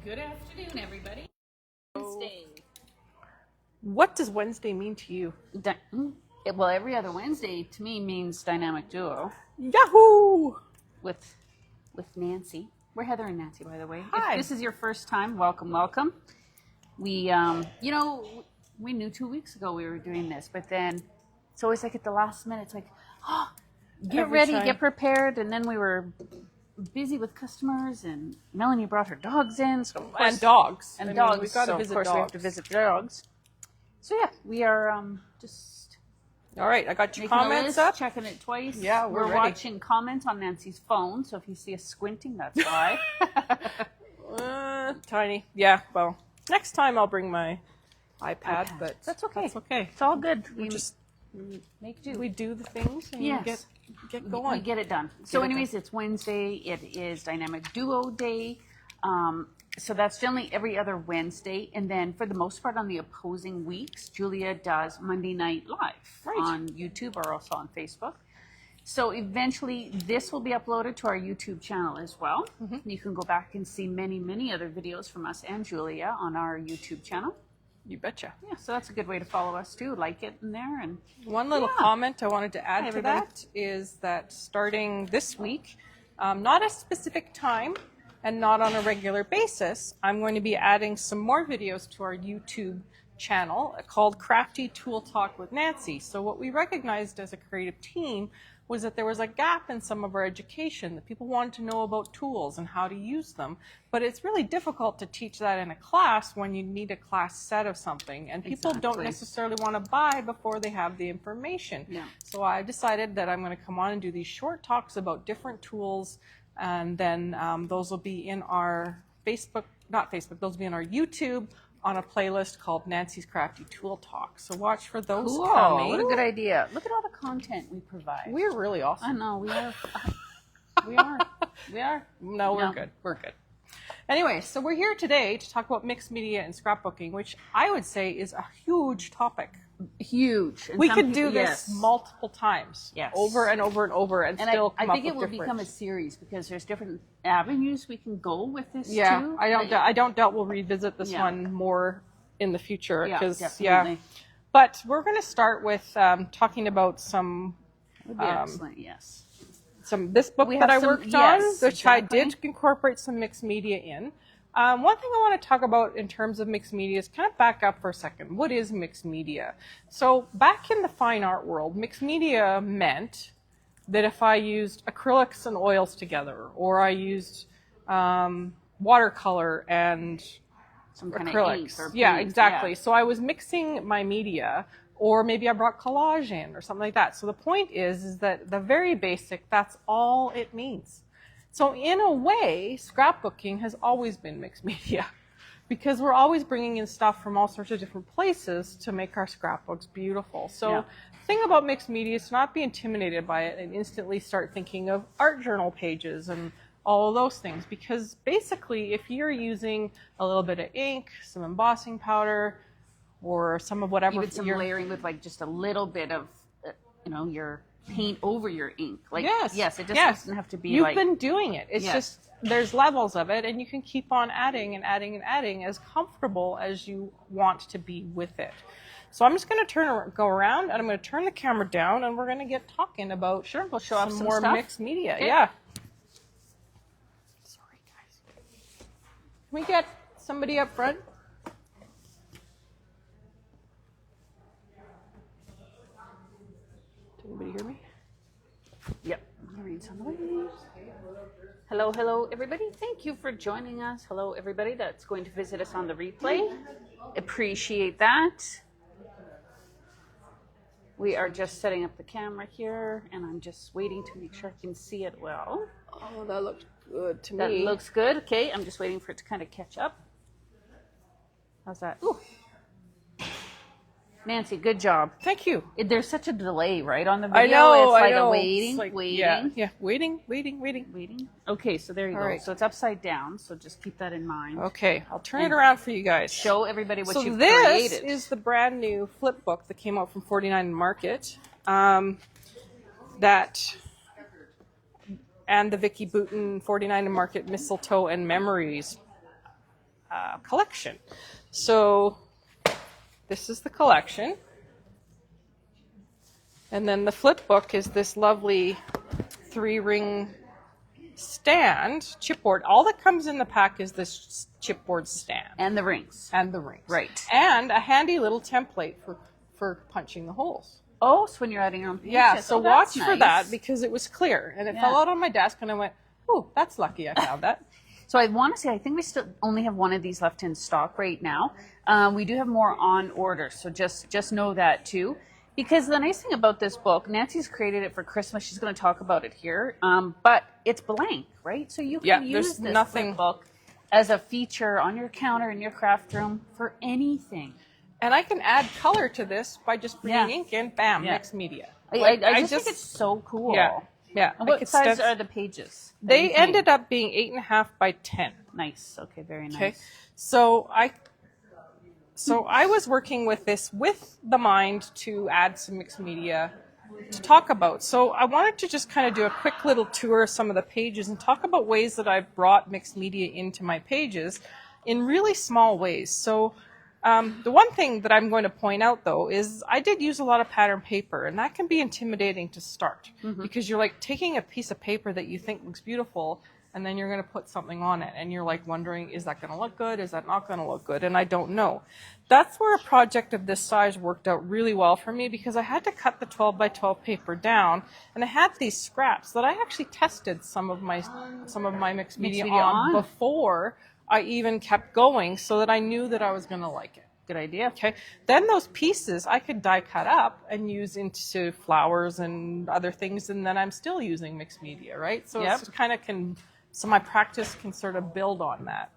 Good afternoon, everybody. Wednesday. What does Wednesday mean to you? Well, every other Wednesday to me means dynamic duo Yahoo! with Nancy. We're Heather and Nancy, by the way. Hi. If this is your first time, welcome. We, we knew 2 weeks ago we were doing this, but then it's always like at the last minute, it's like, oh, get Every ready, time. get prepared, and then we were busy with customers, and Melanie brought her dogs in, so of course, And dogs. and I mean, dogs. we've got to so visit of course dogs. we have to visit the dogs. So yeah, we are just All right, I got your making a comments list, up. checking it twice. Yeah, we're ready. watching comments on Nancy's phone, so if you see us squinting, that's why. Tiny. Yeah, well, next time I'll bring my iPad, but That's okay. That's okay. It's all good. We just make do. we do the things and Yes. get going. We get it done. So anyways, it's Wednesday. It is Dynamic Duo Day. So that's generally every other Wednesday. And then for the most part on the opposing weeks, Julia does Monday Night Live on YouTube or also on Facebook. So eventually this will be uploaded to our YouTube channel as well. Mm-hmm. You can go back and see many, many other videos from us and Julia on our YouTube channel. You betcha. Yeah, so that's a good way to follow us too. Like it in there. And One little comment I wanted to add to everybody. that is that starting this week, not a specific time and not on a regular basis, I'm going to be adding some more videos to our YouTube channel called Crafty Tool Talk with Nancy. So what we recognized as a creative team was that there was a gap in some of our education, that people wanted to know about tools and how to use them. But it's really difficult to teach that in a class when you need a class set of something. And people don't necessarily want to buy before they have the information. Yeah. So I decided that I'm going to come on and do these short talks about different tools. And then those will be in our those will be in our YouTube on a playlist called Nancy's Crafty Tool Talk. So watch for those coming. What a good idea. Look at all the content we provide. We're really awesome. I know, we are. We are. No, we're good. We're good. Anyway, so we're here today to talk about mixed media and scrapbooking, which I would say is a huge topic. Huge. And We some could people- do this multiple times, Yes. over and over and over, and still I come think up it will with become a different. series because there's different avenues we can go with this Yeah, too. I don't doubt we'll revisit this Yeah. one more in the future Yeah, because definitely. But we're going to start with talking about some Would be excellent, yes. this book We that have I worked yes, on, which I exactly. did incorporate some mixed media in. One thing I want to talk about in terms of mixed media is kind of back up for a second. What is mixed media? So back in the fine art world, mixed media meant that if I used acrylics and oils together, or I used watercolor and Some kind acrylics. of ink or Yeah, paint, exactly. yeah. So I was mixing my media, or maybe I brought collage in or something like that. So the point is that the very basic, that's all it means. So in a way, scrapbooking has always been mixed media because we're always bringing in stuff from all sorts of different places to make our scrapbooks beautiful. So the thing about mixed media is to not be intimidated by it and instantly start thinking of art journal pages and all of those things, because basically if you're using a little bit of ink, some embossing powder, or some of whatever, Even some layering with like just a little bit of, your paint over your ink. Like, yes, it just doesn't have to be You've like... been doing it. It's just, there's levels of it, and you can keep on adding and adding and adding as comfortable as you want to be with it. So I'm just going to go around, and I'm going to turn the camera down, and we're going to get talking about we'll show off some more stuff. mixed media. Okay. Yeah. Sorry, guys. Can we get somebody up front? Did anybody hear me? Yep. Hearing somebody. Hello, everybody. Thank you for joining us. Hello, everybody that's going to visit us on the replay. Appreciate that. We are just setting up the camera here, and I'm just waiting to make sure I can see it well. Oh, that looked good to That me. looks good. Okay, I'm just waiting for it to kind of catch up. How's that? Ooh. Nancy, good job. Thank you. There's such a delay, right, on the video? I know. It's like I know. a waiting, It's like, waiting. Yeah, waiting. Okay, so there you All go. right. So it's upside down, so just keep that in mind. Okay, I'll turn it around for you guys. Show everybody what So you've this created. is the brand new flip book that came out from 49 Market. And the Vicky Bouton 49 Market Mistletoe and Memories. collection. So this is the collection. And then the flip book is this lovely 3-ring stand, chipboard. All that comes in the pack is this chipboard stand. And the rings. And the rings. Right. And a handy little template for punching the holes. Oh, so when you're adding your own pages. Yeah, so that's watch for nice. that because it was clear. And it fell out on my desk and I went, oh, that's lucky I found that. So I want to say, I think we still only have one of these left in stock right now. We do have more on order, so just know that too. Because the nice thing about this book, Nancy's created it for Christmas. She's going to talk about it here, but it's blank, right? So you can use this book as a feature on your counter in your craft room for anything. And I can add color to this by just bringing ink in, bam, mixed media. I just think it's so cool. Yeah. And what size are the pages? They ended up being 8.5 by 10. Nice. Okay, very nice. Okay. So I was working with this with the mind to add some mixed media to talk about. So I wanted to just kind of do a quick little tour of some of the pages and talk about ways that I've brought mixed media into my pages in really small ways. So the one thing that I'm going to point out, though, is I did use a lot of pattern paper, and that can be intimidating to start because you're like taking a piece of paper that you think looks beautiful, and then you're going to put something on it, and you're like wondering, is that going to look good? Is that not going to look good? And I don't know. That's where a project of this size worked out really well for me because I had to cut the 12 by 12 paper down, and I had these scraps that I actually tested some of my mixed media on before I even kept going so that I knew that I was going to like it. Good idea. Okay. Then those pieces I could die cut up and use into flowers and other things, and then I'm still using mixed media, right? So it's kind of so my practice can sort of build on that.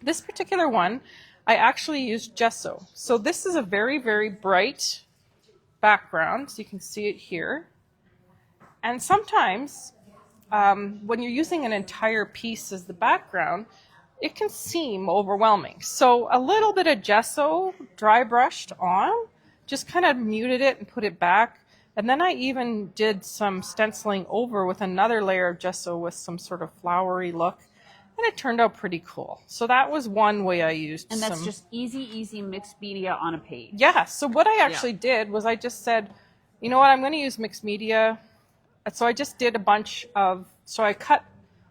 This particular one, I actually used gesso. So this is a very, very bright background. So you can see it here. And sometimes when you're using an entire piece as the background, it can seem overwhelming. So a little bit of gesso dry brushed on, just kind of muted it and put it back. And then I even did some stenciling over with another layer of gesso with some sort of flowery look. And it turned out pretty cool. So that was one way I used. And that's just easy mixed media on a page. Yeah. So what I actually did was I just said, you know what, I'm going to use mixed media. So I just did so I cut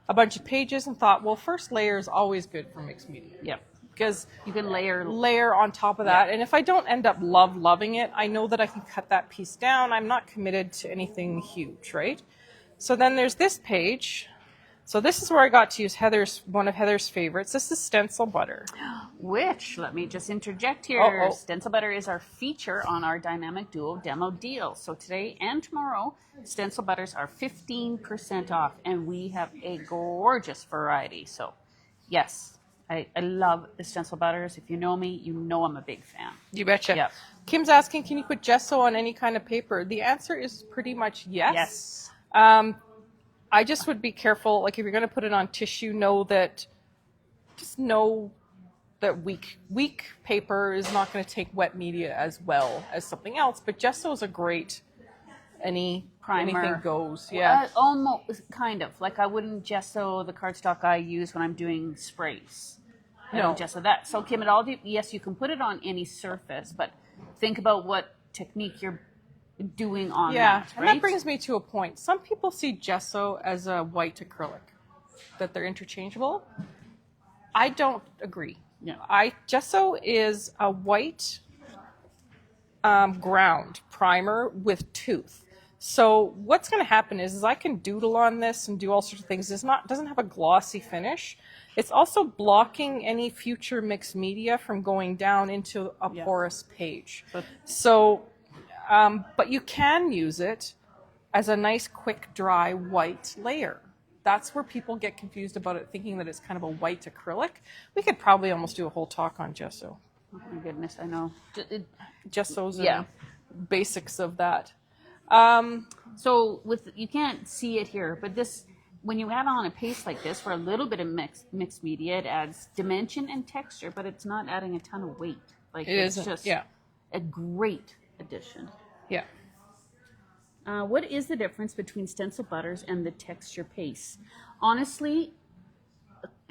a bunch of pages and thought, well, first layer is always good for mixed media. Yep. Because you can layer on top of that. And if I don't end up loving it, I know that I can cut that piece down. I'm not committed to anything huge, right? So then there's this page. So this is where I got to use one of Heather's favorites. This is stencil butter. Which, let me just interject here. Stencil butter is our feature on our Dynamic Duo demo deal. So today and tomorrow, stencil butters are 15% off, and we have a gorgeous variety. So, yes, I love the stencil butters. If you know me, you know I'm a big fan. You betcha. Yep. Kim's asking, can you put gesso on any kind of paper? The answer is pretty much yes. I just would be careful, like if you're going to put it on tissue, know that weak paper is not going to take wet media as well as something else. But gesso is a great, anything goes. Yeah. Almost, kind of. Like I wouldn't gesso the cardstock I use when I'm doing sprays. I don't gesso that. So Kim, yes, you can put it on any surface, but think about what technique you're doing on that, right? And that brings me to a point. Some people see gesso as a white acrylic, that they're interchangeable. I don't agree. No. Gesso is a white ground primer with tooth. So what's going to happen is I can doodle on this and do all sorts of things. Doesn't have a glossy finish. It's also blocking any future mixed media from going down into a porous page. But you can use it as a nice, quick, dry, white layer. That's where people get confused about it, thinking that it's kind of a white acrylic. We could probably almost do a whole talk on gesso. Oh my goodness, I know. Gessos and basics of that. So you can't see it here, but when you add on a paste like this for a little bit of mixed media, it adds dimension and texture, but it's not adding a ton of weight. It's just a great addition. Yeah. What is the difference between stencil butters and the texture paste? Honestly,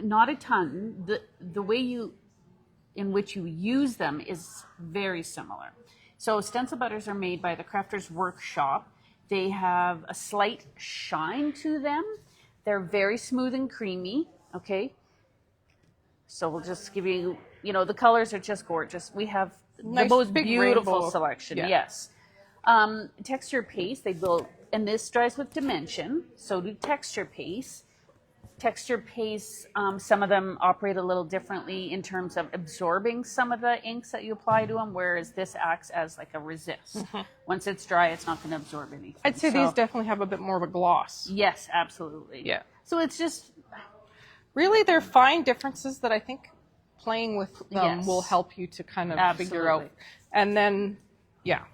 not a ton. The way in which you use them is very similar. So stencil butters are made by the Crafters Workshop. They have a slight shine to them. They're very smooth and creamy, okay? So we'll just give you, the colors are just gorgeous. We have Nice, the most big beautiful rainbow. selection, Yeah. yes. Texture paste, and this dries with Dimension, so do texture paste. Texture paste, some of them operate a little differently in terms of absorbing some of the inks that you apply to them, whereas this acts as like a resist. Once it's dry, it's not going to absorb anything. I'd say these definitely have a bit more of a gloss. Yes, absolutely. Yeah. So it's just... Really, they're fine differences that I think playing with them Yes. will help you to kind of figure out. Absolutely. And then, yeah.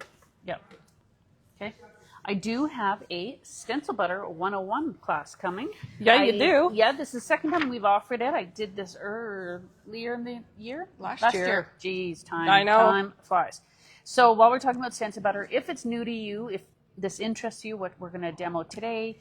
Yep. Okay. I do have a Stencil Butter 101 class coming. Yeah, you do. Yeah, this is the second time we've offered it. I did this earlier in the year. Last year. Jeez, time. I know. Time flies. So while we're talking about Stencil Butter, if it's new to you, if this interests you, what we're going to demo today,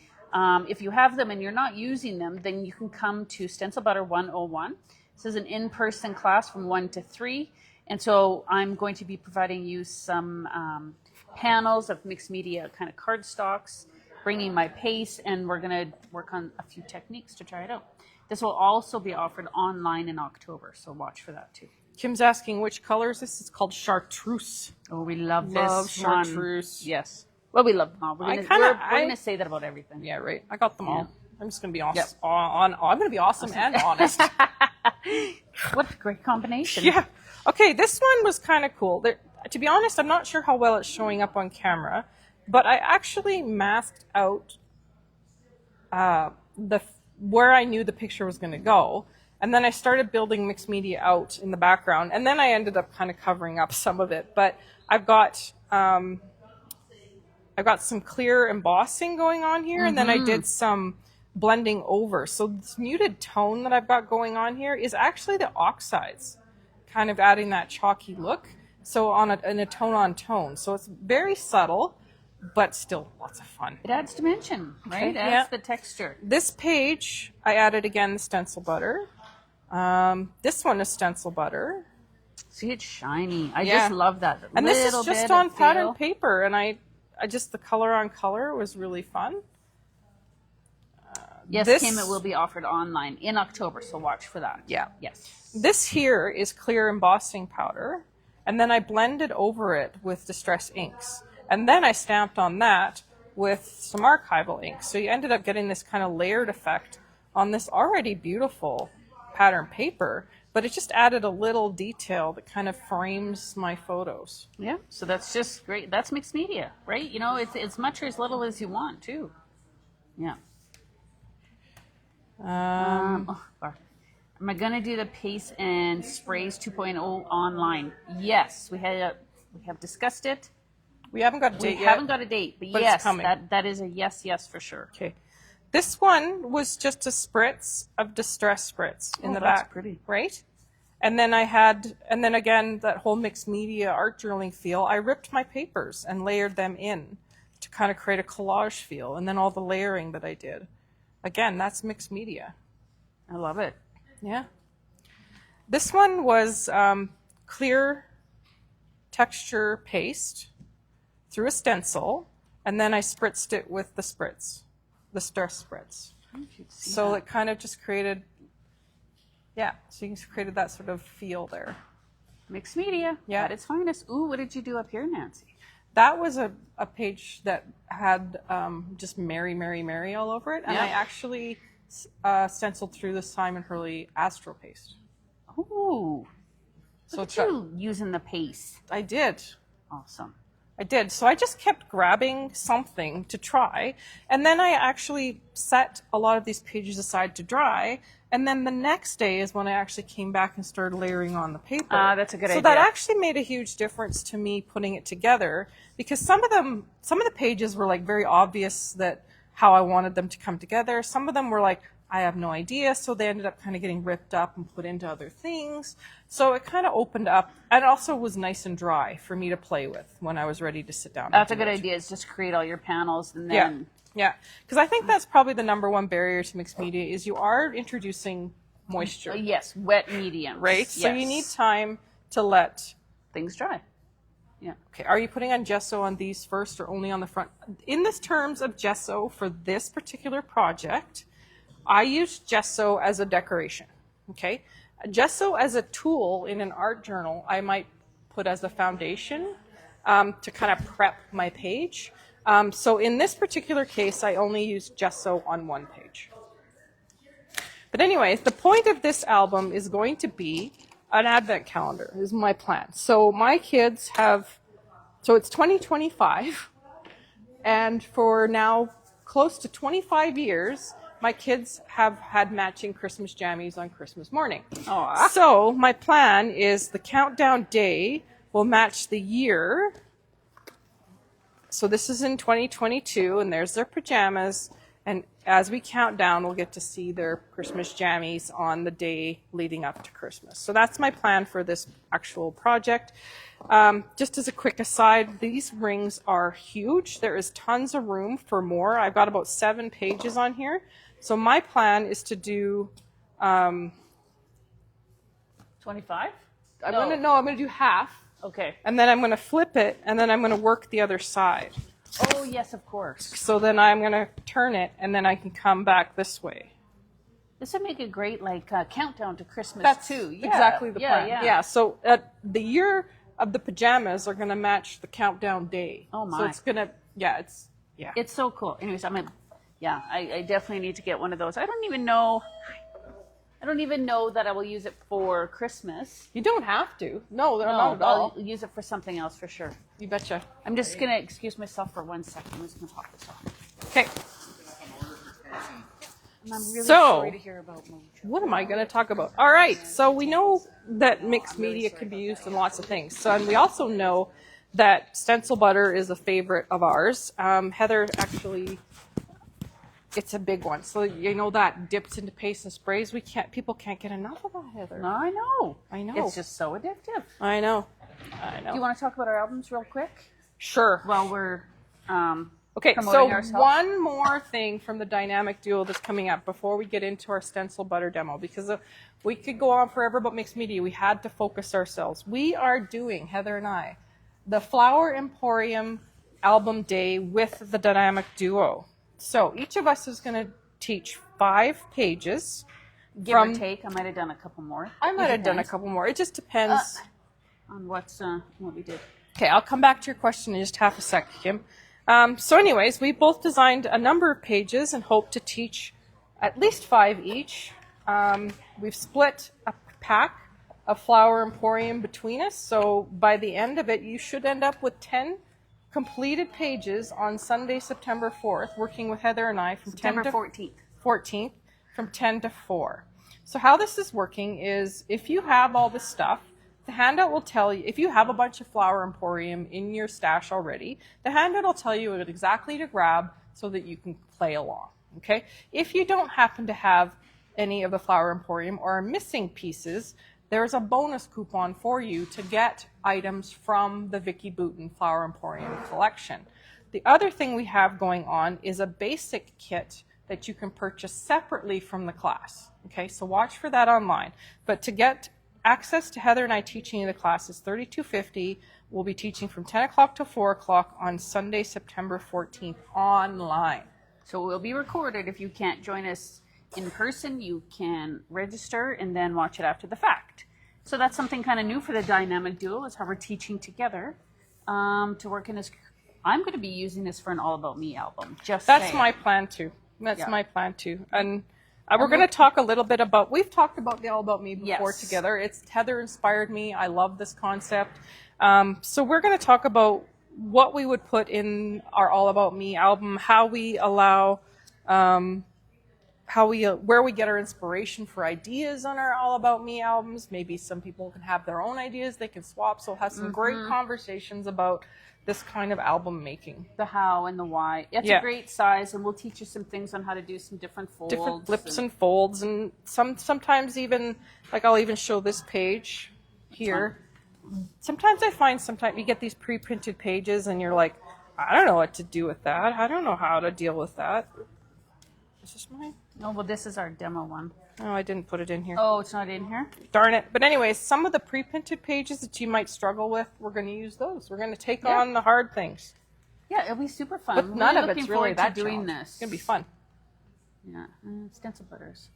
if you have them and you're not using them, then you can come to Stencil Butter 101. This is an in-person class from 1 to 3. And so I'm going to be providing you some panels of mixed media kind of cardstocks, bringing my paste, and we're going to work on a few techniques to try it out. This will also be offered online in October, so watch for that too. Kim's asking which color is this? It's called chartreuse. Oh, we love Love this one. chartreuse. Yes. Well, we love them all. We're going to say that about everything. Yeah, right. I got them all. I'm just going to be awesome. Yep. I'm going to be awesome and honest. What a great combination. Yeah. Okay, this one was kind of cool. To be honest, I'm not sure how well it's showing up on camera, but I actually masked out where I knew the picture was going to go, and then I started building mixed media out in the background, and then I ended up kind of covering up some of it. But I've got some clear embossing going on here, and then I did some blending over. So this muted tone that I've got going on here is actually the oxides, kind of adding that chalky look. So in a tone on tone. So it's very subtle, but still lots of fun. It adds dimension, right? It yeah. adds the texture. This page, I added again the stencil butter. This one is stencil butter. See, it's shiny. I Yeah. just love that. And this is little just bit on of pattern feel. paper. And I just, the color on color was really fun. Yes, This- Kim, it will be offered online in October, so watch for that. Yeah. Yes. This here is clear embossing powder, and then I blended over it with Distress inks. And then I stamped on that with some archival ink. So you ended up getting this kind of layered effect on this already beautiful pattern paper, but it just added a little detail that kind of frames my photos. Yeah, so that's just great. That's mixed media, right? It's much or as little as you want, too. Yeah. Am I going to do the paste and sprays 2.0 online? Yes, we have discussed it. We haven't got a We date haven't yet. got a date, but But it's yes, coming. that is a yes for sure. Okay. This one was just a spritz of Distress spritz in Oh, the that's back. pretty. Right? And then again, that whole mixed media art journaling feel, I ripped my papers and layered them in to kind of create a collage feel. And then all the layering that I did. Again, that's mixed media. I love it. Yeah. This one was clear texture paste through a stencil, and then I spritzed it with the spritz, the Stress spritz. So it kind of just created, so you created that sort of feel there. Mixed media at its finest. Ooh, what did you do up here, Nancy? That was a page that had just Mary, Mary, Mary all over it, and I actually stenciled through the Simon Hurley Astro paste. Ooh, So look at you using the paste. I did. Awesome. I did. So I just kept grabbing something to try. And then I actually set a lot of these pages aside to dry. And then the next day is when I actually came back and started layering on the paper. That's a good idea. So that actually made a huge difference to me putting it together, because some of the pages were like very obvious that how I wanted them to come together. Some of them were like, I have no idea. So they ended up kind of getting ripped up and put into other things. So it kind of opened up, and it also was nice and dry for me to play with when I was ready to sit down. That's a good idea, is just create all your panels and then... Yeah, because I think that's probably the number one barrier to mixed media is you are introducing moisture, Yes, wet medium. right? Yes. So you need time to let things dry. Yeah. Okay, are you putting on gesso on these first or only on the front? In this terms of gesso for this particular project, I use gesso as a decoration, okay? Gesso as a tool in an art journal, I might put as a foundation to kind of prep my page. So in this particular case, I only use gesso on one page. But anyways, the point of this album is going to be an advent calendar, is my plan. So my kids have, so it's 2025, and for now close to 25 years, my kids have had matching Christmas jammies on Christmas morning. Aww. So my plan is the countdown day will match the year. So this is in 2022, and there's their pajamas. And as we count down, we'll get to see their Christmas jammies on the day leading up to Christmas. So that's my plan for this actual project. Just as a quick aside, these rings are huge. There is tons of room for more. I've got about 7 pages on here. So my plan is to do 25? I'm going to do half. Okay. And then I'm going to flip it, and then I'm going to work the other side. Oh, yes, of course. So then I'm going to turn it, and then I can come back this way. This would make a great, countdown to Christmas, That's too. Yeah. exactly the plan. Yeah. So the year of the pajamas are going to match the countdown day. Oh, my. So it's going to, It's so cool. Anyways, I definitely need to get one of those. I don't even know that I will use it for Christmas. You don't have to. No, they're not at all. I'll use it for something else for sure. You betcha. I'm just going to excuse myself for 1 second. I'm just going to pop this off. Okay. And I'm really So, sorry to hear about Mojo. What am I going to talk about? All right. So we know that mixed media can be used in lots of things. So, and we also know that stencil butter is a favorite of ours. Heather actually, it's a big one. So you know that dips into paste and sprays. People can't get enough of that, Heather. No, I know. I know. It's just so addictive. I know. Do you want to talk about our albums real quick? Sure. While we're Okay, so promoting ourselves? one more thing from the dynamic duo that's coming up before we get into our stencil butter demo, because we could go on forever about mixed media. We had to focus ourselves. We are doing, Heather and I, the Flower Emporium album day with the dynamic duo. So each of us is going to teach 5 pages. Give or take. I might have done a couple more. I might have done a couple more. It just depends on what we did. Okay, I'll come back to your question in just half a sec, Kim. So anyways, we both designed a number of pages and hope to teach at least 5 each. We've split a pack of Flower Emporium between us, so by the end of it, you should end up with 10 completed pages on Sunday, September 4th, working with Heather and I from September 10 to 14th, from 10 to 4. So how this is working is if you have all this stuff, the handout will tell you, if you have a bunch of Flower Emporium in your stash already, the handout will tell you what exactly to grab so that you can play along, okay? If you don't happen to have any of the Flower Emporium or are missing pieces, there's a bonus coupon for you to get items from the Vicky Booten Flower Emporium collection. The other thing we have going on is a basic kit that you can purchase separately from the class, okay? So watch for that online. But to get access to Heather and I teaching the class is $32.50. We'll be teaching from 10 o'clock to 4 o'clock on Sunday, September 14th online. So it will be recorded. If you can't join us in person, you can register and then watch it after the fact. So that's something kind of new for the dynamic duo, is how we're teaching together to work in this. I'm going to be using this for an All About Me album. That's my plan too. That's my plan too. And we're going to talk a little bit about, we've talked about the All About Me before together. Heather inspired me. I love this concept. So we're going to talk about what we would put in our All About Me album, how we allow, where we get our inspiration for ideas on our All About Me albums. Maybe some people can have their own ideas. They can swap. So we'll have some great conversations about this kind of album making. The how and the why. It's a great size, and we'll teach you some things on how to do some different folds. Different flips and folds, and sometimes even, like I'll even show this page here. Sometimes I find you get these pre-printed pages and you're like, I don't know what to do with that. I don't know how to deal with that. Is this mine? Oh, well, this is our demo one. Oh, I didn't put it in here. Oh, it's not in here? Darn it. But anyways, some of the pre-printed pages that you might struggle with, we're going to use those. We're going to take on the hard things. Yeah, it'll be super fun. But none of looking it's really forward that to doing challenge. this. It's going to be fun. Yeah, stencil butters.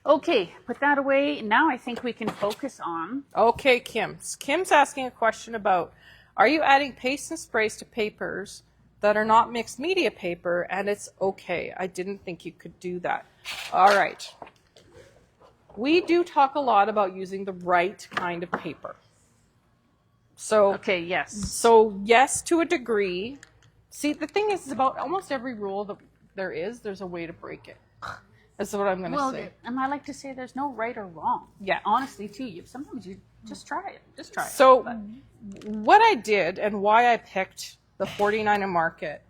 Okay, put that away. Now I think we can focus on... Okay, Kim's asking a question about, are you adding paste and sprays to papers that are not mixed media paper, and it's okay? I didn't think you could do that. All right. We do talk a lot about using the right kind of paper. So, Okay, yes. So yes, to a degree. See, the thing is about almost every rule that there's a way to break it. That's what I'm going to say. And I like to say there's no right or wrong. Yeah. Honestly, too. Sometimes you just try it. Just try it. So what I did and why I picked the 49 Market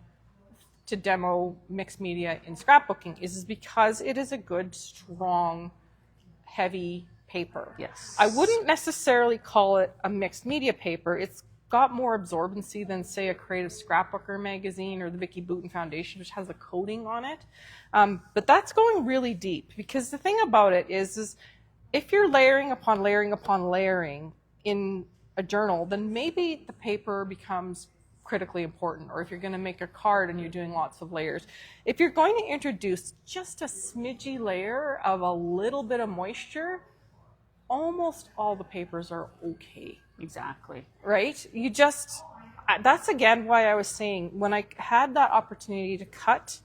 to demo mixed media in scrapbooking is because it is a good, strong, heavy paper. Yes. I wouldn't necessarily call it a mixed media paper. It's got more absorbency than, say, a Creative Scrapbooker magazine or the Vicki Boutin Foundation, which has a coating on it. But that's going really deep, because the thing about it is if you're layering upon layering upon layering in a journal, then maybe the paper becomes critically important. Or if you're going to make a card and you're doing lots of layers, if you're going to introduce just a smidgy layer of a little bit of moisture, almost all the papers are okay. Exactly. Right? That's again why I was saying, when I had that opportunity to cut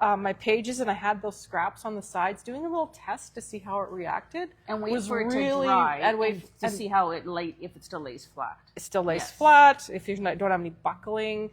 my pages and I had those scraps on the sides, doing a little test to see how it reacted. And wait for it to dry to see how if it still lays flat. It still lays flat, if you don't have any buckling,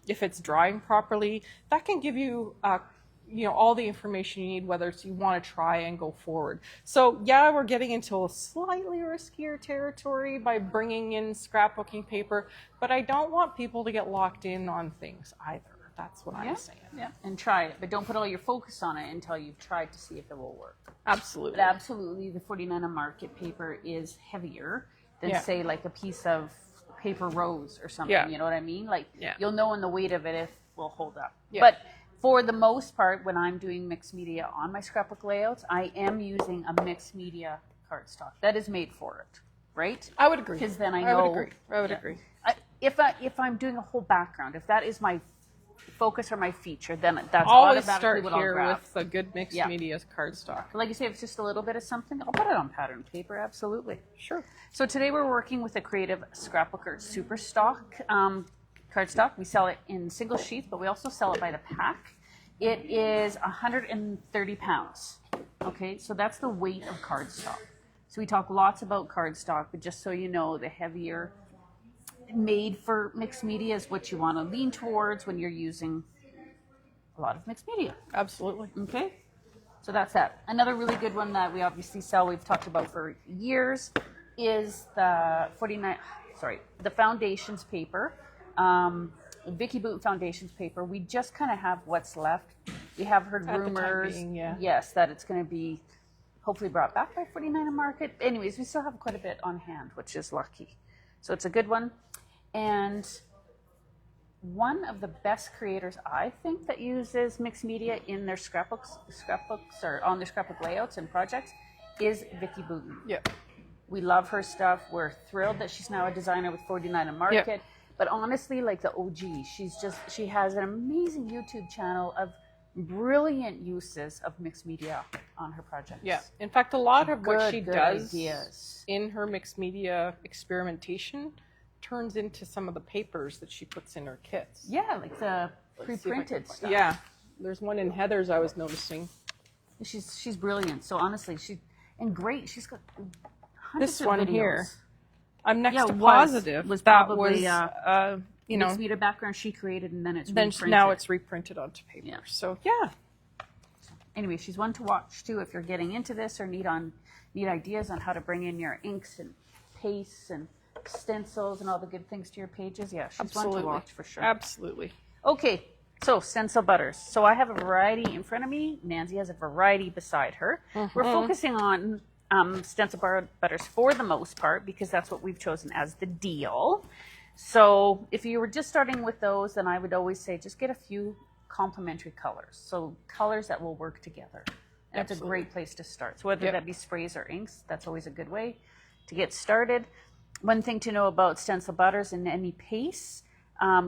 if it's drying properly. That can give you all the information you need, whether it's you want to try and go forward. So yeah, we're getting into a slightly riskier territory by bringing in scrapbooking paper, but I don't want people to get locked in on things either. That's what I'm saying. Yeah, and try it, but don't put all your focus on it until you've tried to see if it will work. Absolutely. But absolutely, the 49 Market paper is heavier than, say, like a piece of paper rose or something. Yeah. You know what I mean? Like, you'll know in the weight of it if it will hold up. Yeah. But for the most part, when I'm doing mixed media on my scrapbook layouts, I am using a mixed media cardstock that is made for it, right? I would agree. Because then I know. I would agree. If I'm doing a whole background, if that is my focus or my feature, then that's always automatically start what I'll here grab. with a good mixed media cardstock. Like you say, if it's just a little bit of something, I'll put it on pattern paper, absolutely. Sure. So today we're working with a Creative Scrapbooker Super Stock cardstock. We sell it in single sheets, but we also sell it by the pack. It is 130 pounds. Okay, so that's the weight of cardstock. So we talk lots about cardstock, but just so you know, the heavier made for mixed media is what you want to lean towards when you're using a lot of mixed media. Absolutely. Okay, so that's that. Another really good one that we obviously sell, we've talked about for years, is the the Foundations paper, Vicki Boutin Foundations paper. We just kind of have what's left. We have heard rumors, yes, that it's going to be hopefully brought back by 49 Market. Anyways, we still have quite a bit on hand, which is lucky. So it's a good one. And one of the best creators, I think, that uses mixed media in their scrapbooks or on their scrapbook layouts and projects is Vicki Boutin. Yeah. We love her stuff. We're thrilled that she's now a designer with 49 Market. Yeah. But honestly, like the OG, she has an amazing YouTube channel of brilliant uses of mixed media on her projects. Yeah. In fact, a lot of what she does ideas in her mixed media experimentation turns into some of the papers that she puts in her kits. Yeah, like the pre-printed stuff. Yeah. There's one in Heather's I was noticing. She's brilliant. So honestly, she's great. She's got hundreds this of one videos. Here. I'm next to was positive that probably, was mixed media background she created, and then it's reprinted. Now it's reprinted onto paper. Yeah. So yeah. Anyway, she's one to watch too if you're getting into this or need ideas on how to bring in your inks and pastes and stencils and all the good things to your pages. Yeah, she's one to watch for sure. Absolutely. Okay, so stencil butters. So I have a variety in front of me. Nancy has a variety beside her. We're focusing on stencil butters for the most part because that's what we've chosen as the deal. So if you were just starting with those, then I would always say just get a few complementary colors. So colors that will work together. And it's a great place to start. So whether that be sprays or inks, that's always a good way to get started. One thing to know about stencil butters and any paste,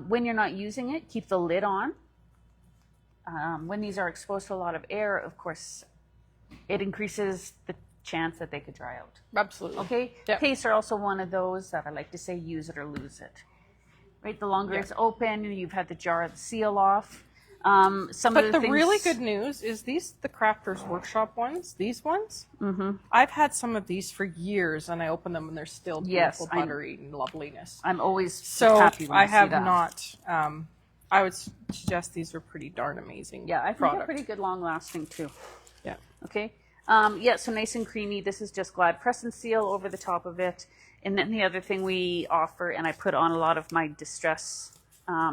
when you're not using it, keep the lid on. When these are exposed to a lot of air, of course, it increases the chance that they could dry out. Absolutely. Okay? Yep. Pastes are also one of those that I like to say use it or lose it. Right? The longer it's open, you've had the jar of the seal off. But the really good news is the Crafters Workshop ones, these ones, I've had some of these for years, and I open them and they're still beautiful, buttery and loveliness. I'm always so happy when I have see that. not. I would suggest these are pretty darn amazing. Yeah, I think product. they're pretty good, long lasting too. Yeah. Okay. So nice and creamy. This is just Glad Press and Seal over the top of it. And then the other thing we offer, and I put on a lot of my distress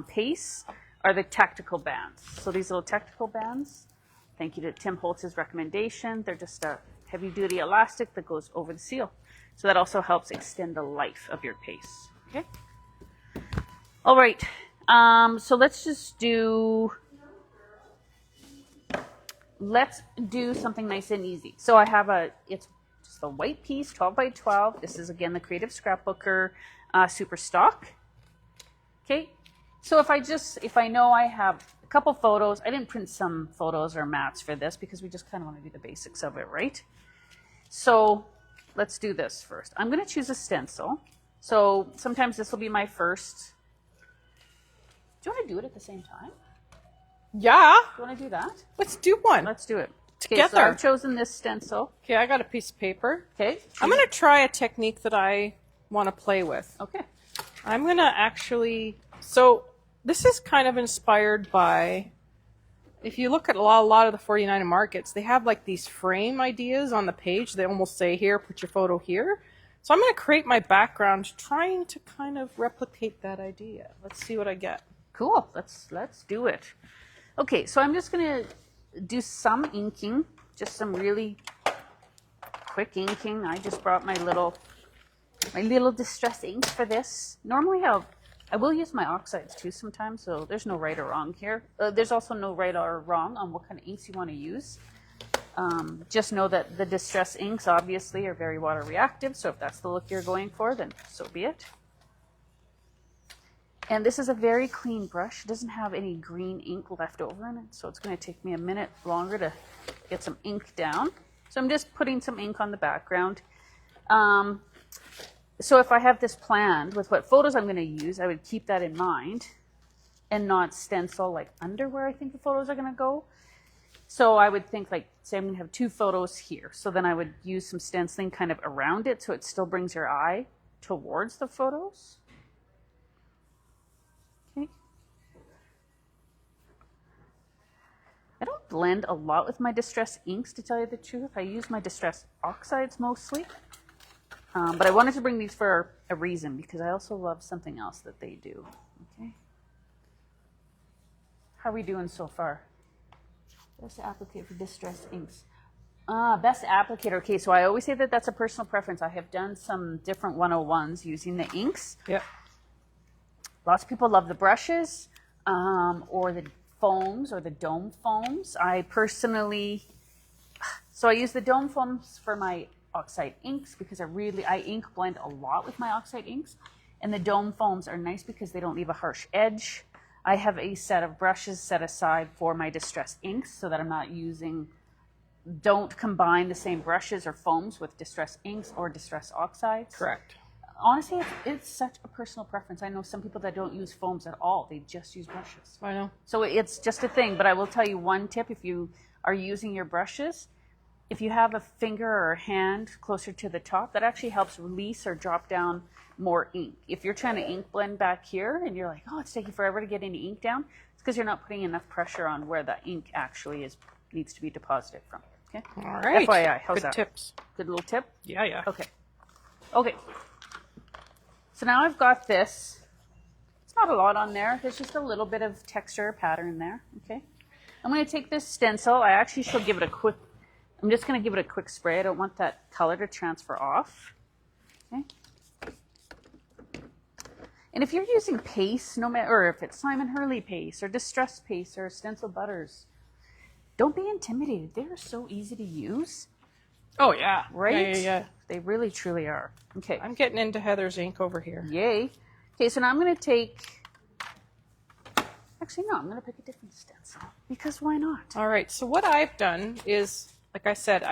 pastes, are the tactical bands. So these little tactical bands, thank you to Tim Holtz's recommendation. They're just a heavy duty elastic that goes over the seal. So that also helps extend the life of your paste. Okay. All right. So let's do something nice and easy. So I have it's just a white piece, 12 by 12. This is again the Creative Scrapbooker Super Stock. Okay. So if I know I have a couple photos, I didn't print some photos or mats for this because we just kind of want to do the basics of it, right? So let's do this first. I'm going to choose a stencil. So sometimes this will be my first. Do you want to do it at the same time? Yeah. Do you want to do that? Let's do one. Let's do it. Together. Okay, so I've chosen this stencil. Okay, I got a piece of paper. Okay. I'm going to try a technique that I want to play with. Okay. I'm going to actually... So this is kind of inspired by... If you look at a lot of the 49 markets, they have like these frame ideas on the page. They almost say, here, put your photo here. So I'm going to create my background trying to kind of replicate that idea. Let's see what I get. Cool. Let's do it. Okay, so I'm just going to do some inking, just some really quick inking. I just brought my little distress ink for this. Normally I will use my oxides too sometimes, so there's no right or wrong here. There's also no right or wrong on what kind of inks you want to use. Just know that the distress inks obviously are very water reactive, so if that's the look you're going for, then so be it. And this is a very clean brush. It doesn't have any green ink left over in it, so it's going to take me a minute longer to get some ink down. So I'm just putting some ink on the background. So if I have this planned with what photos I'm going to use, I would keep that in mind and not stencil like under where I think the photos are going to go. So I would think like, say I'm going to have 2 photos here. So then I would use some stenciling kind of around it so it still brings your eye towards the photos. Okay. I don't blend a lot with my distress inks, to tell you the truth. I use my distress oxides mostly. But I wanted to bring these for a reason because I also love something else that they do. Okay. How are we doing so far? Best applicator for distress inks. Best applicator. Okay, so I always say that that's a personal preference. I have done some different 101s using the inks. Yep. Lots of people love the brushes or the foams or the dome foams. I personally, so I use the dome foams for my oxide inks because I ink blend a lot with my oxide inks, and the dome foams are nice because they don't leave a harsh edge. I have a set of brushes set aside for my distress inks so that I'm not don't combine the same brushes or foams with distress inks or distress oxides. Correct. Honestly, it's such a personal preference. I know some people that don't use foams at all. They just use brushes. I know. So it's just a thing, but I will tell you one tip if you are using your brushes. If you have a finger or a hand closer to the top, that actually helps release or drop down more ink. If you're trying to ink blend back here and you're like, oh, it's taking forever to get any ink down, it's because you're not putting enough pressure on where the ink actually needs to be deposited from. Okay. All right. FYI, how's Good that? tips. Good little tip? Yeah, yeah. Okay. Okay. So now I've got this. It's not a lot on there. There's just a little bit of texture or pattern there. Okay. I'm going to take this stencil. I actually should give it I'm just going to give it a quick spray. I don't want that color to transfer off. Okay. And if you're using paste, no matter, or if it's Simon Hurley paste or distress paste or stencil butters, don't be intimidated. They are so easy to use. Oh yeah. Right? Yeah. They really, truly are. Okay. I'm getting into Heather's ink over here. Yay. Okay, so now I'm going to take, actually, no, I'm going to pick a different stencil because why not? All right, so what I've done is, like I said,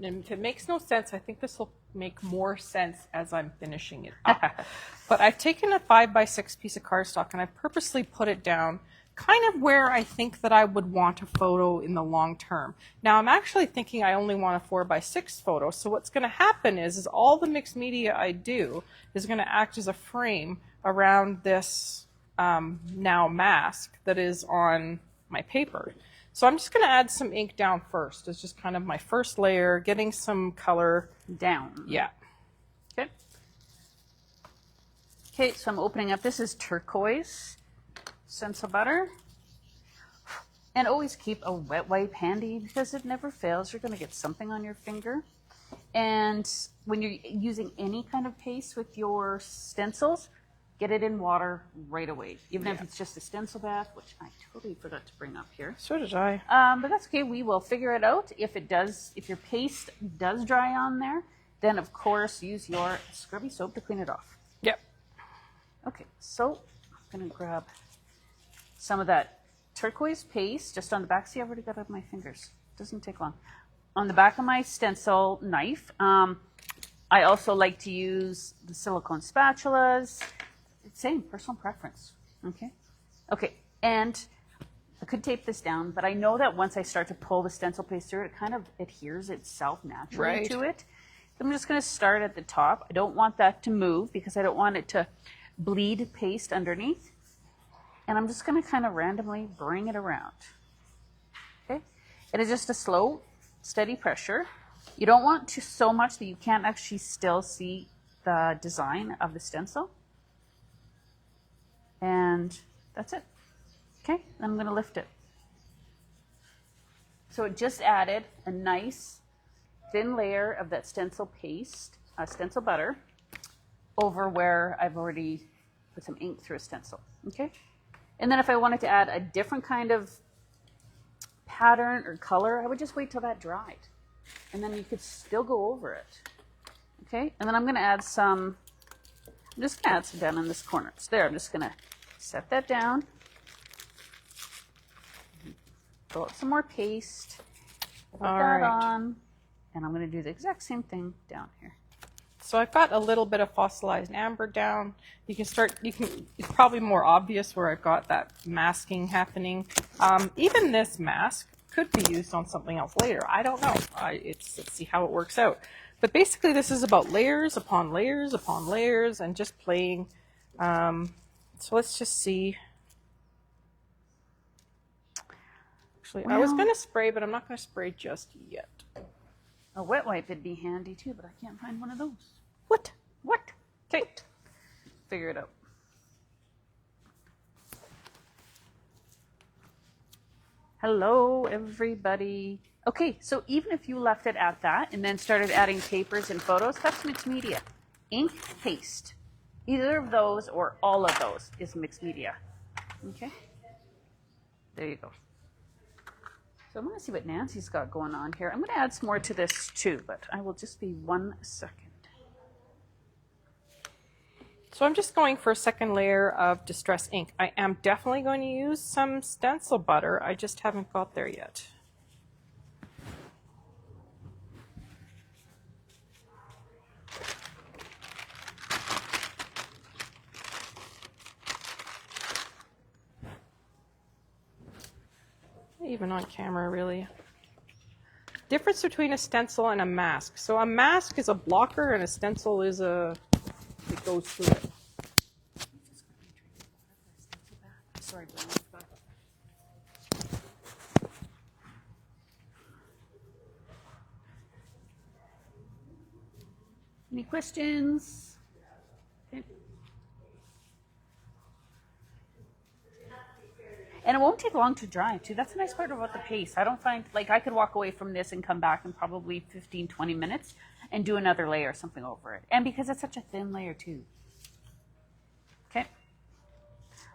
if it makes no sense, I think this will make more sense as I'm finishing it up. But I've taken a 5x6 piece of cardstock and I purposely put it down kind of where I think that I would want a photo in the long term. Now I'm actually thinking I only want a 4x6 photo. So what's going to happen is all the mixed media I do is going to act as a frame around this now mask that is on my paper. So I'm just going to add some ink down first. It's just kind of my first layer, getting some color down. Yeah. Okay. Okay, so I'm opening up. This is turquoise stencil butter. And always keep a wet wipe handy because it never fails. You're going to get something on your finger. And when you're using any kind of paste with your stencils, get it in water right away. Even if it's just a stencil bath, which I totally forgot to bring up here. So did I. But that's okay. We will figure it out. If your paste does dry on there, then of course use your scrubby soap to clean it off. Yep. Okay, so I'm going to grab some of that turquoise paste just on the back. See, I've already got it on my fingers. Doesn't take long. On the back of my stencil knife. I also like to use the silicone spatulas. Same, personal preference. Okay. Okay, and I could tape this down, but I know that once I start to pull the stencil paste through, it kind of adheres itself naturally to it. I'm just going to start at the top. I don't want that to move because I don't want it to bleed paste underneath. And I'm just going to kind of randomly bring it around. Okay? It is just a slow, steady pressure. You don't want to so much that you can't actually still see the design of the stencil. And that's it. Okay, then I'm going to lift it. So it just added a nice thin layer of that stencil paste, stencil butter, over where I've already put some ink through a stencil. Okay, and then if I wanted to add a different kind of pattern or color, I would just wait till that dried, and then you could still go over it. Okay, and then I'm going to add some. I'm just going to add some down in this corner. It's there. I'm just going to set that down. Fill up some more paste. Put that on. And I'm going to do the exact same thing down here. So I've got a little bit of fossilized amber down. It's probably more obvious where I've got that masking happening. Even this mask could be used on something else later. I don't know. Let's see how it works out. But basically this is about layers upon layers upon layers and just playing. So let's just see. Actually, I was going to spray, but I'm not going to spray just yet. A wet wipe would be handy too, but I can't find one of those. What? Okay. Figure it out. Hello, everybody. Okay, so even if you left it at that and then started adding papers and photos, that's mixed media. Ink, paste. Either of those or all of those is mixed media. Okay? There you go. So I'm going to see what Nancy's got going on here. I'm going to add some more to this too, but I will just be 1 second. So I'm just going for a second layer of distress ink. I am definitely going to use some stencil butter. I just haven't got there yet. Even on camera, really. Difference between a stencil and a mask. So a mask is a blocker and a stencil is it goes through it. Sorry, any questions? Okay. And it won't take long to dry too. That's a nice part about the paste. I don't find, like, I could walk away from this and come back in probably 15, 20 minutes and do another layer or something over it. And because it's such a thin layer too. Okay.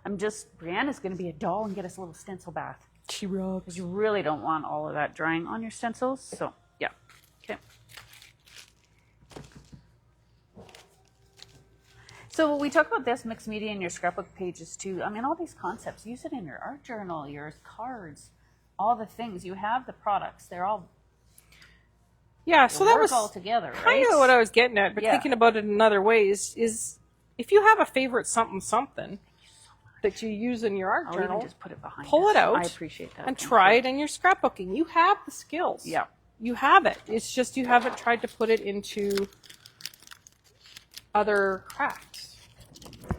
Brianna's going to be a doll and get us a little stencil bath. She rocks. Because you really don't want all of that drying on your stencils. So, yeah. Okay. So we talk about this mixed media in your scrapbook pages too. I mean, all these concepts, use it in your art journal, your cards, all the things. You have the products. They're all so that was all together, kind right? of what I was getting at, but Yeah. thinking about it in other ways is if you have a favorite something that you use in your art I'll journal, even just put it behind pull us. it out I appreciate that. and Thank try you. it in your scrapbooking. You have the skills. Yeah. You have it. It's just you haven't tried to put it into other crafts,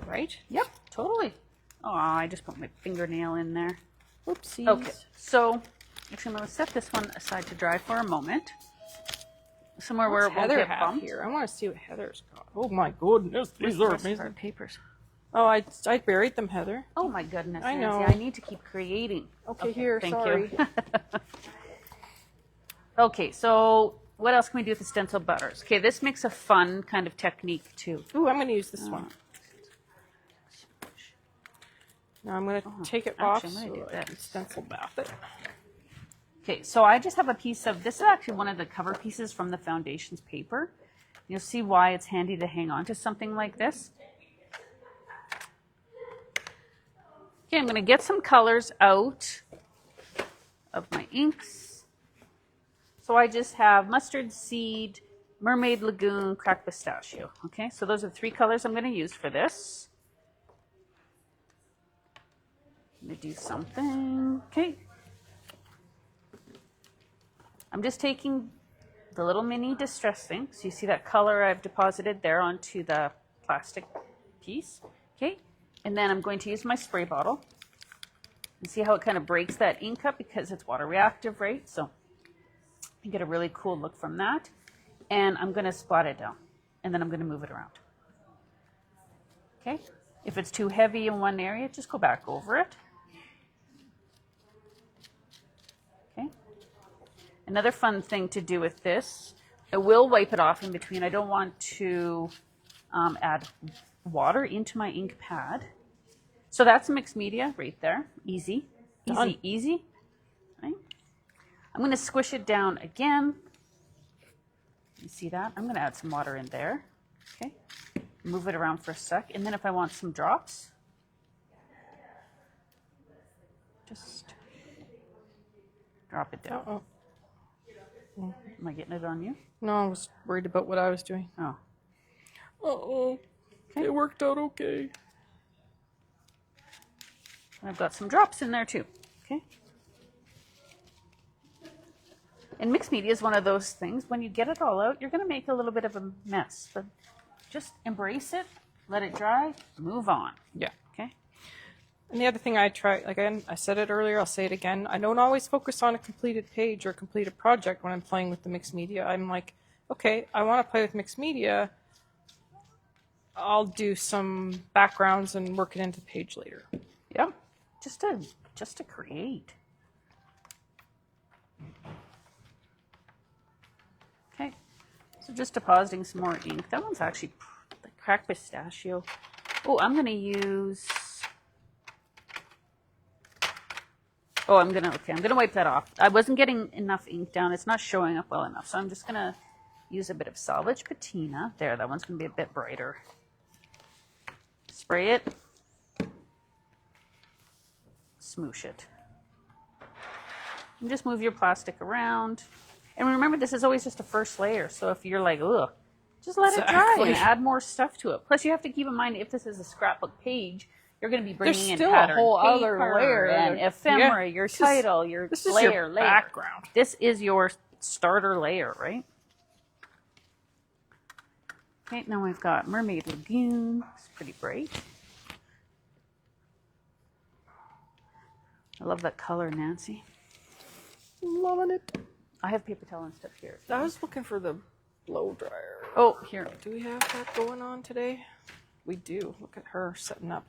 right? Yep, totally. Oh, I just put my fingernail in there. Oopsies. Okay, so actually I'm going to set this one aside to dry for a moment. Somewhere where it won't Heather get have bumped. here? I want to see what Heather's got. Oh my goodness, these Where's are the rest of our amazing. papers. Oh, I buried them, Heather. Oh my goodness, I Nancy, know. I need to keep creating. Okay, here, thank sorry. you. Okay, so what else can we do with the stencil butters? Okay, this makes a fun kind of technique too. Ooh, I'm going to use this one. Now I'm going to take it off actually, I'm gonna so do I that. can stencil bath it. Okay, so I just have a piece of, this is actually one of the cover pieces from the foundations paper. You'll see why it's handy to hang on to something like this. Okay, I'm going to get some colors out of my inks. So I just have mustard seed, mermaid lagoon, cracked pistachio. Okay, so those are the 3 colors I'm going to use for this. I'm going to do something. Okay. I'm just taking the little mini distress thing. So you see that color I've deposited there onto the plastic piece. Okay. And then I'm going to use my spray bottle. And see how it kind of breaks that ink up because it's water reactive, right? So you get a really cool look from that. And I'm going to spot it down. And then I'm going to move it around. Okay. If it's too heavy in one area, just go back over it. Okay. Another fun thing to do with this, I will wipe it off in between. I don't want to add water into my ink pad. So that's mixed media right there. Easy, easy, Done. easy. Right? I'm going to squish it down again. You see that? I'm going to add some water in there. Okay. Move it around for a sec. And then if I want some drops, just drop it down. Uh-oh. Am I getting it on you? No, I was worried about what I was doing. Oh. Uh-oh. Okay. It worked out okay. And I've got some drops in there too. Okay. And mixed media is one of those things, when you get it all out, you're going to make a little bit of a mess. But just embrace it, let it dry, move on. Yeah. Okay. And the other thing I try, again, I said it earlier, I'll say it again. I don't always focus on a completed page or a completed project when I'm playing with the mixed media. I'm like, okay, I want to play with mixed media. I'll do some backgrounds and work it into the page later. Yeah. Just to create. Okay. So just depositing some more ink. That one's actually the cracked pistachio. Oh, I'm going to use... Oh, I'm gonna wipe that off. I wasn't getting enough ink down. It's not showing up well enough. So I'm just gonna use a bit of salvage patina. There, that one's gonna be a bit brighter. Spray it. Smoosh it. And just move your plastic around. And remember, this is always just a first layer. So if you're like, ugh, just let it dry Exactly. and add more stuff to it. Plus, you have to keep in mind, if this is a scrapbook page, you're going to be bringing There's in still a patterned whole paper other layer. and ephemera, Yeah. your This is- title, your This is layer, your layer. background. This is your starter layer, right? Okay, now we've got Mermaid Lagoon. It's pretty bright. I love that color, Nancy. Loving it. I have paper towel and stuff here. I was looking for the blow dryer. Oh, here. Do we have that going on today? We do. Look at her setting up.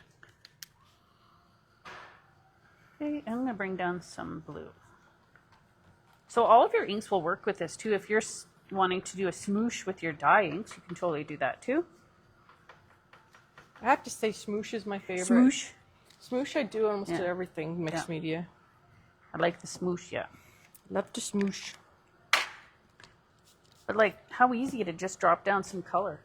Okay, I'm going to bring down some blue. So all of your inks will work with this too. If you're wanting to do a smoosh with your dye inks, you can totally do that too. I have to say smoosh is my favorite. Smoosh. Smoosh I do almost Yeah. to everything mixed Yeah. media. I like the smoosh, yeah. Love to smoosh. But like, how easy to just drop down some color.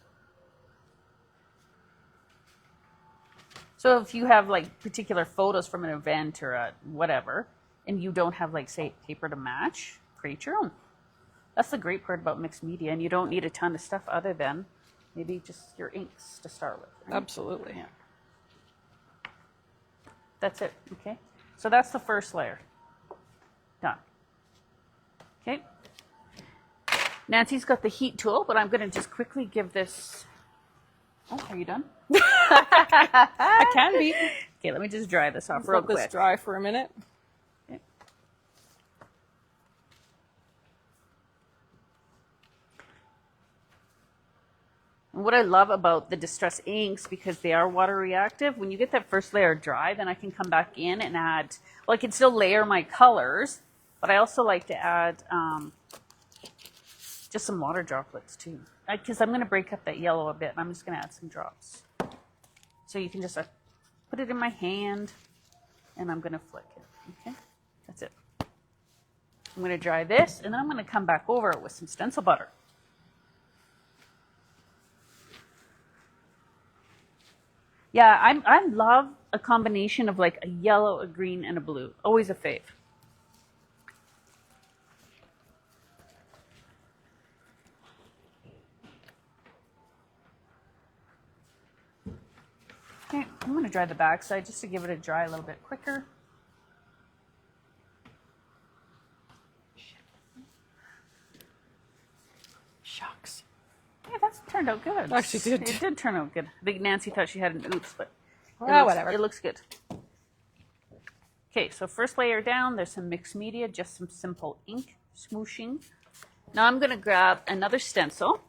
So if you have like particular photos from an event or a whatever, and you don't have like, say, paper to match, create your own. That's the great part about mixed media, and you don't need a ton of stuff other than maybe just your inks to start with. Right? Absolutely. Yeah. That's it, okay? So that's the first layer. Done. Okay. Nancy's got the heat tool, but I'm going to just quickly give this... Oh, are you done? I can be. Okay, let me just dry this off Let's real let this quick. dry for a minute. Okay. And what I love about the Distress inks, because they are water reactive, when you get that first layer dry, then I can come back in and add, well, I can still layer my colors, but I also like to add just some water droplets too. Because I'm going to break up that yellow a bit, and I'm just going to add some drops. So you can just put it in my hand, and I'm going to flick it. Okay, that's it. I'm going to dry this, and then I'm going to come back over it with some stencil butter. Yeah, I love a combination of like a yellow, a green, and a blue. Always a fave. Okay, I'm going to dry the back side just to give it a dry a little bit quicker. Shucks. Yeah, that's turned out good. Actually did. It did turn out good. I think Nancy thought she had an oops, but Whatever. It looks good. Okay, so first layer down, there's some mixed media, just some simple ink smooshing. Now I'm going to grab another stencil.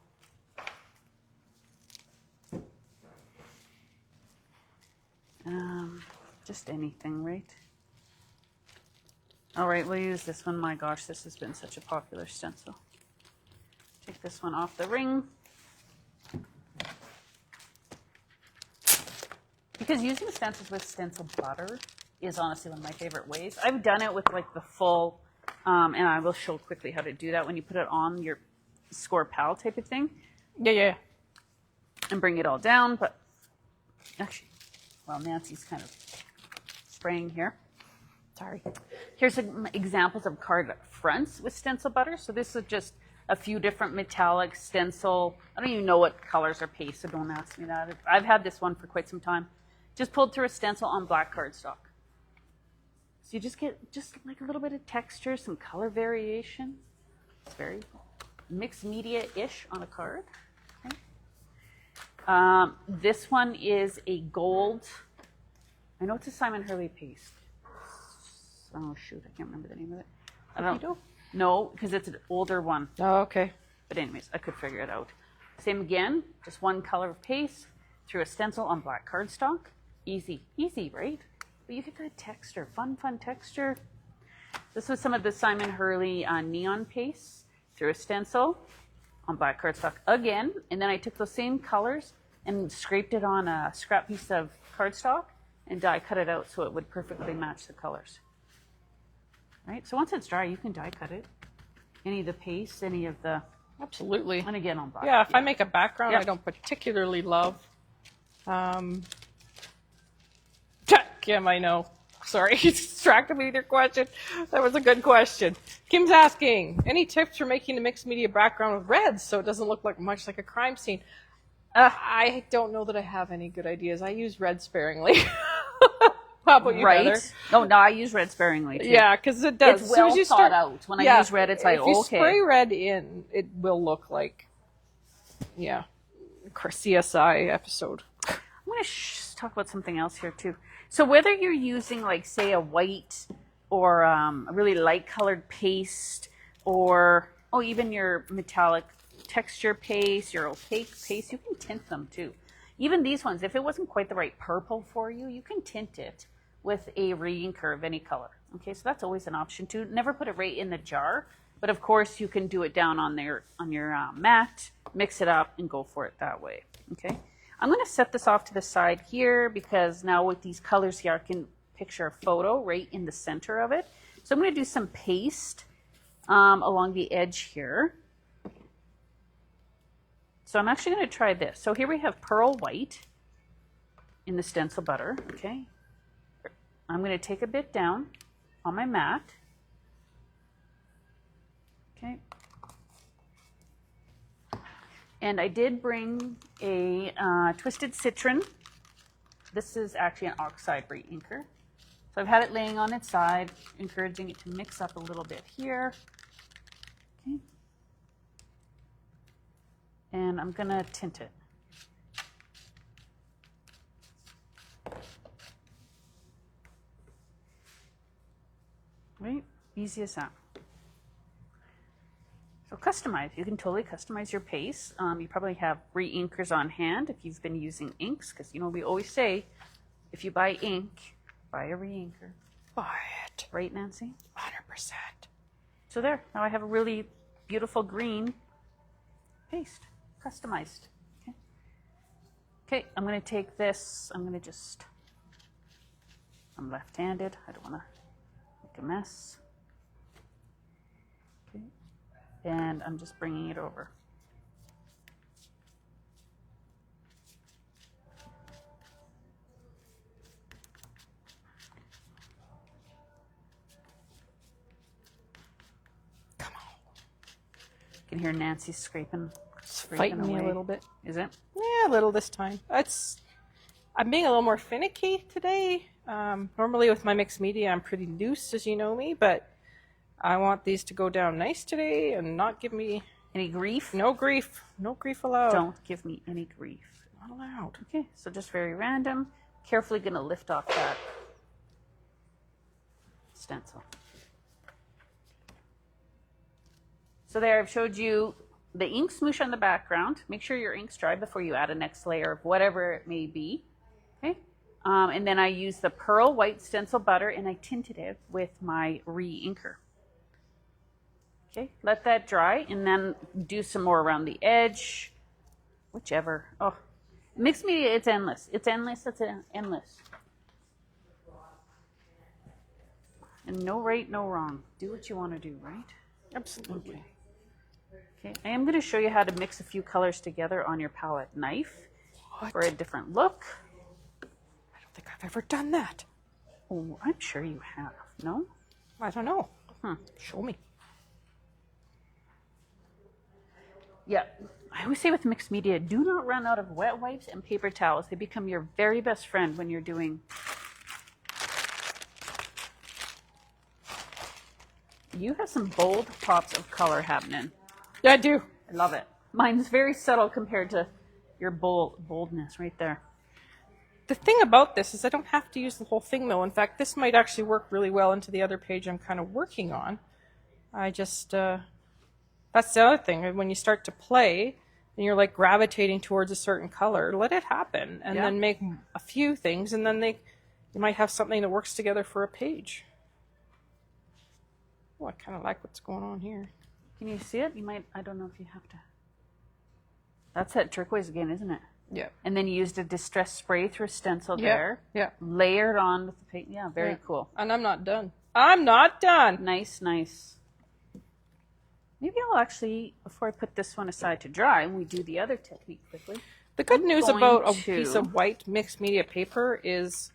Just anything, right? All right, we'll use this one. My gosh, this has been such a popular stencil. Take this one off the ring. Because using stencils with stencil butter is honestly one of my favorite ways. I've done it with like the full, and I will show quickly how to do that when you put it on your score pal type of thing. Yeah. And bring it all down, but actually, well, Nancy's kind of spraying here. Sorry. Here's some examples of card fronts with stencil butter. So this is just a few different metallic stencil. I don't even know what colors are paste, so don't ask me that. I've had this one for quite some time. Just pulled through a stencil on black cardstock. So you just get just like a little bit of texture, some color variation. It's very mixed media-ish on a card. Okay. This one is a gold. I know it's a Simon Hurley paste. Oh shoot, I can't remember the name of it. I don't. No, because it's an older one. Oh, okay. But anyways, I could figure it out. Same again, just one color of paste through a stencil on black cardstock. Easy, right? But you get that texture, fun texture. This was some of the Simon Hurley neon paste through a stencil on black cardstock again. And then I took those same colors and scraped it on a scrap piece of cardstock and die cut it out so it would perfectly match the colors. Right? So once it's dry, you can die cut it. Any of the paste, any of the... Absolutely. And again on black. Yeah, if I make a background Yep. I don't particularly love. Kim, I know. Sorry, you distracted me with your question. That was a good question. Kim's asking, any tips for making a mixed media background with reds so it doesn't look like much like a crime scene? I don't know that I have any good ideas. I use red sparingly. How about you, Right? Heather? No, I use red sparingly too. Yeah, because it does. It's As soon as well you thought start out. When I use red, it's like, if you okay. spray red in, it will look like, CSI episode. I'm going to talk about something else here too. So whether you're using like say a white or a really light colored paste or even your metallic texture paste, your opaque paste, you can tint them too. Even these ones, if it wasn't quite the right purple for you, you can tint it with a re-inker of any color. Okay, so that's always an option too. Never put it right in the jar, but of course you can do it down on your mat, mix it up, and go for it that way. Okay. I'm going to set this off to the side here because now with these colors here, I can picture a photo right in the center of it. So I'm going to do some paste along the edge here. So I'm actually going to try this. So here we have pearl white in the stencil butter, okay? I'm going to take a bit down on my mat, okay? And I did bring a Twisted Citron. This is actually an oxide re-inker. So I've had it laying on its side, encouraging it to mix up a little bit here. Okay. And I'm gonna tint it. Right, easy as that. So customize, you can totally customize your paste. You probably have re-inkers on hand if you've been using inks, because you know we always say, if you buy ink, buy a re-inker. Buy it. Right, Nancy? 100%. So there, now I have a really beautiful green paste, customized. Okay, okay, I'm going to take this, I'm left-handed, I don't want to make a mess. Okay, and I'm just bringing it over. You can hear Nancy scraping Fighting away. me a little bit. Is it? Yeah, a little this time. I'm being a little more finicky today. Normally with my mixed media, I'm pretty loose, as you know me, but I want these to go down nice today and not give me any grief. No grief. No grief allowed. Don't give me any grief. Not allowed. Okay, so just very random. Carefully going to lift off that stencil. So there, I've showed you the ink smoosh on the background. Make sure your ink's dry before you add a next layer of whatever it may be. Okay, and then I use the pearl white stencil butter and I tinted it with my re-inker. Okay, let that dry and then do some more around the edge, whichever. Oh, mixed media, it's endless. It's endless, it's endless. And no right, no wrong. Do what you want to do, right? Absolutely. Okay. Okay, I am going to show you how to mix a few colors together on your palette knife for a different look. I don't think I've ever done that. Oh, I'm sure you have. No? I don't know. Show me. Yeah. I always say with mixed media, do not run out of wet wipes and paper towels. They become your very best friend when you're doing... You have some bold pops of color happening. Yeah, I do. I love it. Mine's very subtle compared to your boldness right there. The thing about this is I don't have to use the whole thing, though. In fact, this might actually work really well into the other page I'm kind of working on. I just, that's the other thing. When you start to play and you're like gravitating towards a certain color, let it happen and then make a few things and then you might have something that works together for a page. Oh, I kind of like what's going on here. Can you see it? You might, I don't know if you have to. That's that turquoise again, isn't it? Yeah. And then you used a distress spray through a stencil there. Yeah. Layered on with the paint. Yeah, very cool. And I'm not done. I'm not done. Nice, nice. Maybe I'll actually, before I put this one aside to dry, and we do the other technique quickly. The good news about a piece of white mixed media paper is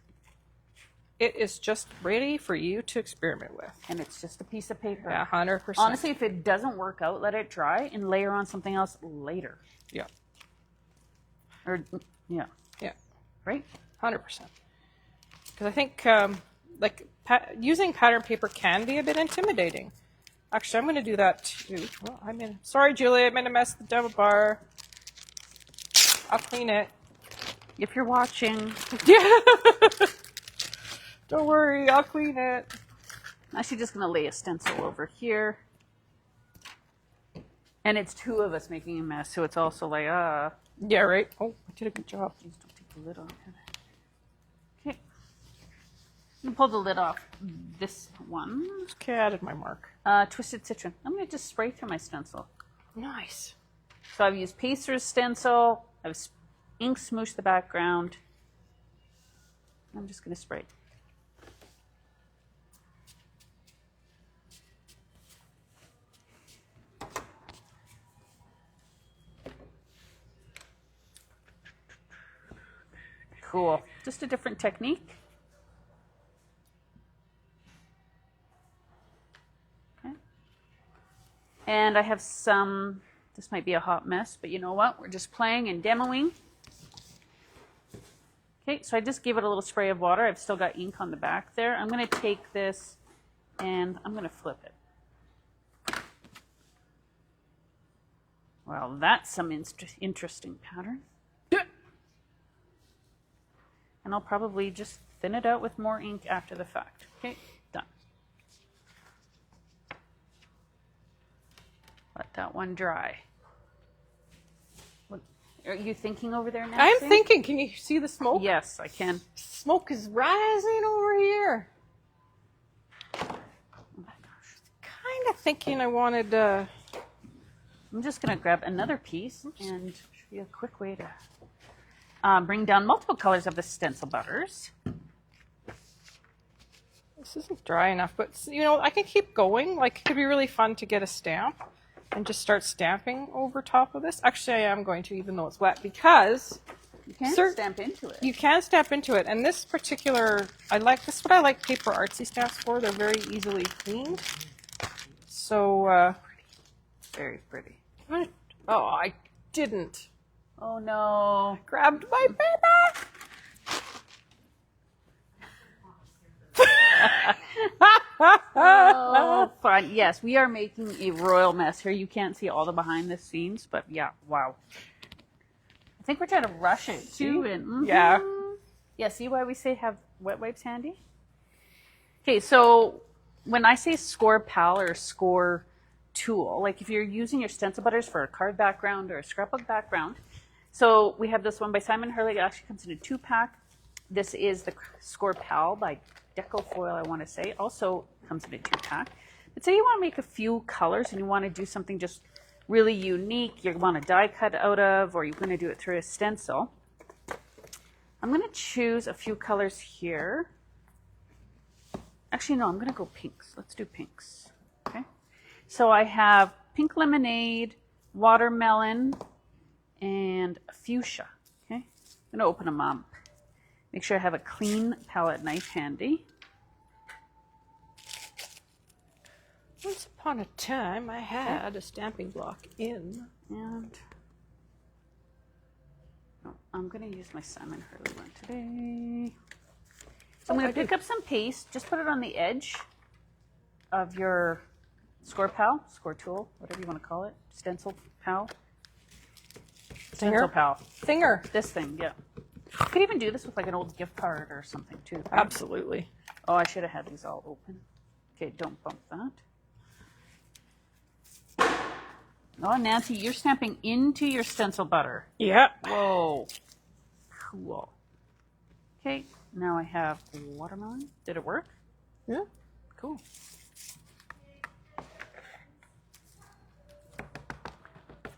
it is just ready for you to experiment with. And it's just a piece of paper. Yeah, 100%. Honestly, if it doesn't work out, let it dry and layer on something else later. Yeah. Or, yeah. Yeah. Right? 100%. Because I think using pattern paper can be a bit intimidating. Actually, I'm going to do that too. Well, sorry, Julie, I made a mess of the demo bar. I'll clean it. If you're watching. Yeah. Don't worry, I'll clean it. I'm actually just going to lay a stencil over here. And it's two of us making a mess, so it's also like, Yeah, right? Oh, I did a good job. Please don't take the lid off. Okay. I'm going to pull the lid off this one. Okay, I added my mark. Twisted Citron. I'm going to just spray through my stencil. Nice. So I've used paste through stencil. I've ink smoosh the background. I'm just going to spray. Cool. Just a different technique. Okay. And I have some, this might be a hot mess, but you know what? We're just playing and demoing. Okay, so I just gave it a little spray of water. I've still got ink on the back there. I'm going to take this and I'm going to flip it. Well, that's some interesting pattern. And I'll probably just thin it out with more ink after the fact. Okay, done. Let that one dry. What are you thinking over there now? I'm thinking, can you see the smoke? Yes, I can. Smoke is rising over here. Oh my gosh. Kind of thinking I wanted I'm just going to grab another piece and show you a quick way to bring down multiple colors of the stencil butters. this isn't dry enough, but you know, I can keep going. Like, it could be really fun to get a stamp and just start stamping over top of this. Actually, I am going to, even though it's wet, because you can stamp into it. You can stamp into it. And this particular, this is what I like paper artsy stamps for. They're very easily cleaned. So, very pretty. Oh, I didn't. Oh no. Grabbed my paper. Oh, fun. Yes, we are making a royal mess here. You can't see all the behind the scenes, but yeah, wow. I think we're trying to rush it too. And yeah. Yeah, see why we say have wet wipes handy? Okay, so when I say score pal or score tool, like if you're using your stencil butters for a card background or a scrapbook background, so we have this one by Simon Hurley. It actually comes in a 2-pack. This is the Score Pal by Decofoil, I want to say. Also comes in a 2-pack. But say you want to make a few colors and you want to do something just really unique, you want a die cut out of, or you're going to do it through a stencil. I'm going to choose a few colors here. Actually, no, I'm going to go pinks. Let's do pinks. Okay. So I have pink lemonade, watermelon, and fuchsia. Okay. I'm going to open them up. Make sure I have a clean palette knife handy. Once upon a time, I had a stamping block in. And I'm going to use my Simon Hurley one today. So I'm going to pick up some paste. Just put it on the edge of your Score Pal, Score Tool, whatever you want to call it. Stencil Pal. Stencil Pal. Finger. This thing, yeah. You could even do this with like an old gift card or something too. Right? Absolutely. Oh, I should have had these all open. Okay, don't bump that. Oh, Nancy, you're stamping into your stencil butter. Yeah. Whoa. Cool. Okay, now I have watermelon. Did it work? Yeah. Cool.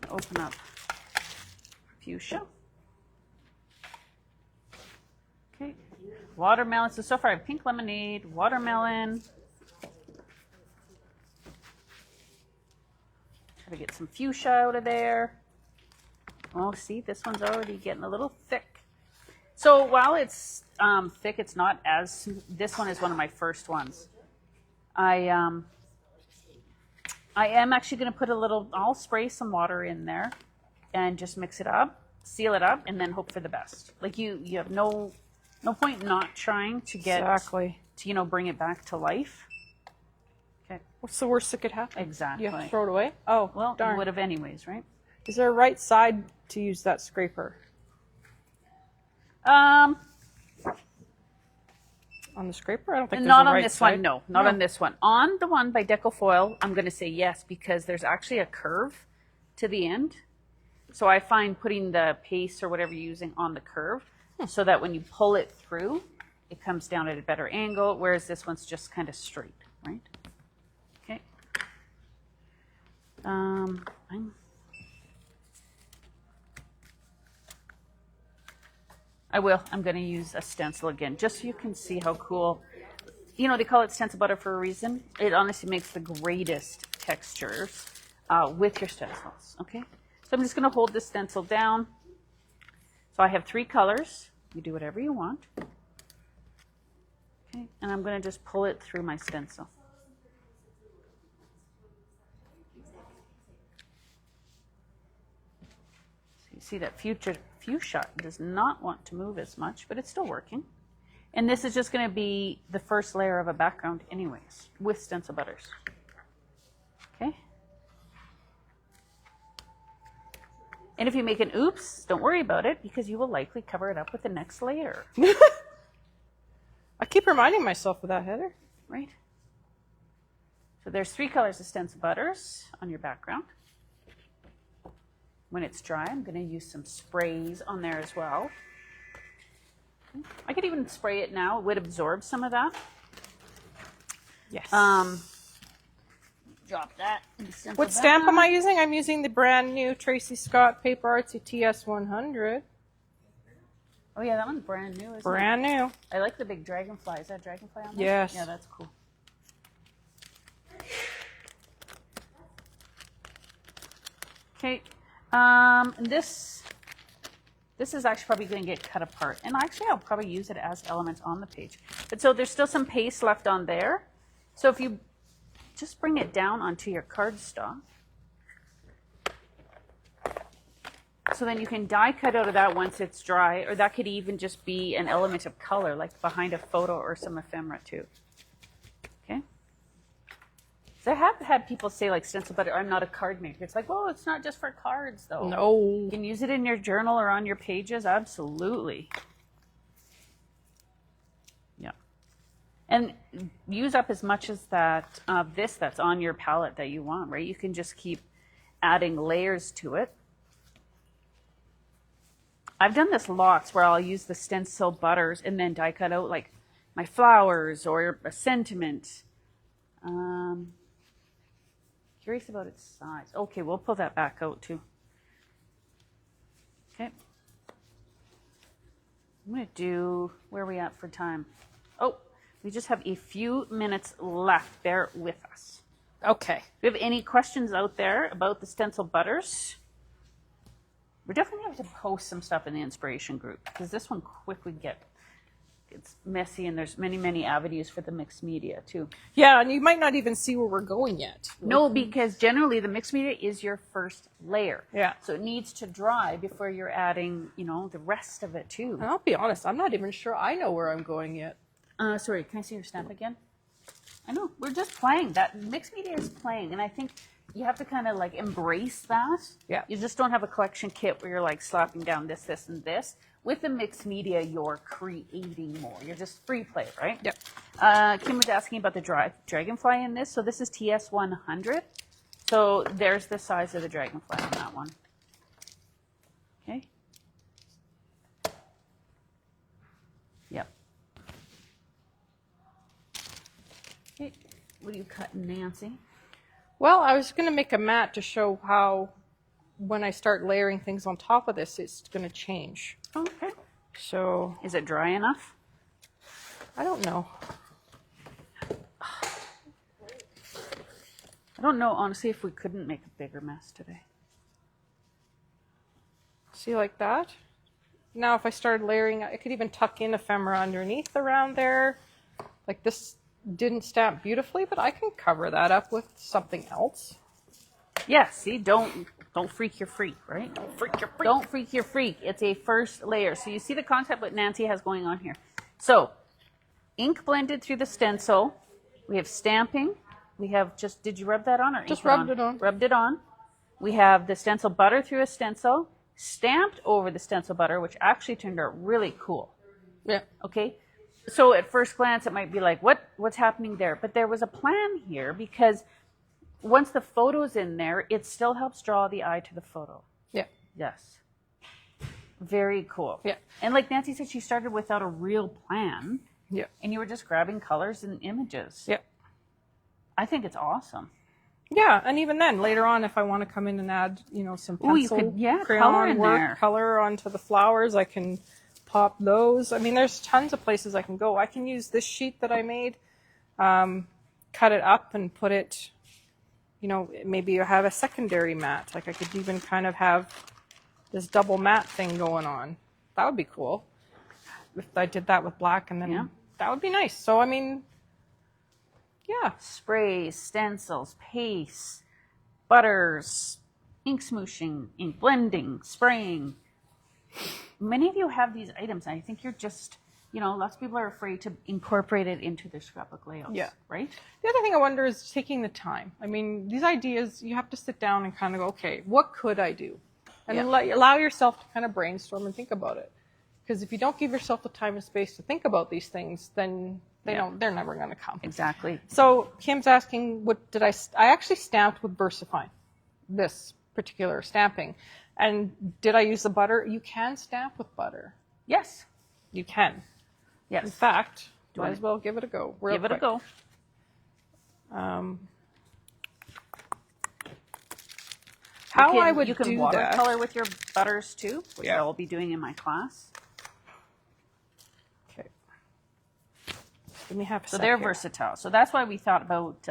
Open up fuchsia. Okay, watermelon. So far I have pink lemonade, watermelon. Try to get some fuchsia out of there. Oh, see, this one's already getting a little thick. So while it's thick, it's not as, this one is one of my first ones. I am actually going to put a little, I'll spray some water in there and just mix it up, seal it up, and then hope for the best. Like you have no point not trying to get, exactly, to, bring it back to life. Okay. What's the worst that could happen? Exactly. You have to throw it away? Oh, well, darn. you would have anyways, right? Is there a right side to use that scraper? On the scraper? I don't think there's not a on right this side. one. No, not on this one. On the one by Decofoil, I'm going to say yes because there's actually a curve to the end. So I find putting the paste or whatever you're using on the curve so that when you pull it through, it comes down at a better angle, whereas this one's just kind of straight, right? Okay. I will. I'm going to use a stencil again, just so you can see how cool. You know, they call it stencil butter for a reason. It honestly makes the greatest textures with your stencils, okay? So I'm just going to hold the stencil down. So I have 3 colors. You do whatever you want. Okay, and I'm going to just pull it through my stencil. So you see that fuchsia does not want to move as much, but it's still working. And this is just going to be the first layer of a background anyways, with stencil butters. Okay? And if you make an oops, don't worry about it, because you will likely cover it up with the next layer. I keep reminding myself of that, Heather. Right? So there's 3 colors of stencil butters on your background. When it's dry, I'm going to use some sprays on there as well. I could even spray it now. It would absorb some of that. Yes. Drop that. What stamp am I using? I'm using the brand new Tracy Scott Paper Artsy TS100. Oh yeah, that one's brand new, isn't it? Brand new. I like the big dragonfly. Is that dragonfly on there? Yes. Yeah, that's cool. Okay. This is actually probably going to get cut apart. And actually, I'll probably use it as elements on the page. But so there's still some paste left on there. So if you just bring it down onto your cardstock. So then you can die cut out of that once it's dry, or that could even just be an element of color, like behind a photo or some ephemera too. Okay? So I have had people say, like, stencil butter, I'm not a card maker. It's like, well, it's not just for cards, though. No. You can use it in your journal or on your pages. Absolutely. Yeah. And use up as much as that of this that's on your palette that you want, right? You can just keep adding layers to it. I've done this lots where I'll use the stencil butters and then die cut out, like, my flowers or a sentiment. Curious about its size. Okay, we'll pull that back out too. Okay. I'm going to do, where are we at for time? Oh, we just have a few minutes left. Bear with us. Okay. If you have any questions out there about the stencil butters, we're definitely going to have to post some stuff in the inspiration group, because this one quickly it's messy, and there's many avenues for the mixed media too. Yeah, and you might not even see where we're going yet. No, because generally the mixed media is your first layer. Yeah. So it needs to dry before you're adding, the rest of it too. And I'll be honest, I'm not even sure I know where I'm going yet. Sorry, can I see your stamp again? I know, we're just playing. That mixed media is playing, and I think you have to kind of like embrace that. Yeah. You just don't have a collection kit where you're like slapping down this, and this. With the mixed media, you're creating more. You're just free play, right? Yep. Kim was asking about the dragonfly in this. So this is TS100. So there's the size of the dragonfly on that one. Okay. Yep. Okay. What are you cutting, Nancy? Well, I was going to make a mat to show how when I start layering things on top of this, it's going to change. Okay. So, is it dry enough? I don't know. I don't know, honestly, if we couldn't make a bigger mess today. See, like that? Now, if I started layering, I could even tuck in ephemera underneath around there. Like, this didn't stamp beautifully, but I can cover that up with something else. Yeah, see, don't freak your freak, right? Don't freak your freak. Don't freak your freak. It's a first layer. So you see the concept what Nancy has going on here. So, ink blended through the stencil. We have stamping. We have just, did you rub that on or just ink rubbed it on? Rubbed it on. We have the stencil butter through a stencil, stamped over the stencil butter, which actually turned out really cool. Yeah. Okay. So at first glance, it might be like, what's happening there? But there was a plan here, because once the photo's in there, it still helps draw the eye to the photo. Yeah. Yes. Very cool. Yeah. And like Nancy said, she started without a real plan. Yeah. And you were just grabbing colors and images. Yeah. I think it's awesome. Yeah, and even then, later on, if I want to come in and add, some pencil, you could, color crayon in work, there. color onto the flowers, I can pop those. I mean, there's tons of places I can go. I can use this sheet that I made, cut it up and put it, you know, maybe you have a secondary mat. Like I could even kind of have this double mat thing going on. That would be cool. If I did that with black, and then that would be nice. So, I mean, yeah. Sprays, stencils, pastes, butters, ink smooshing, ink blending, spraying. Many of you have these items, and I think you're just, you know, lots of people are afraid to incorporate it into their scrapbook layouts. Yeah. Right? The other thing I wonder is taking the time. I mean, these ideas, you have to sit down and kind of go, okay, what could I do? And allow yourself to kind of brainstorm and think about it. Because if you don't give yourself the time and space to think about these things, then they're never going to come. Exactly. So Kim's asking, what did I actually stamped with VersaFine, this particular stamping. And did I use the butter? You can stamp with butter. Yes. You can. Yes. In fact, might as well give it a go. Give it a go. You can watercolor with your butters too, which I will be doing in my class. Okay. Let me have a So they're versatile. So that's why we thought about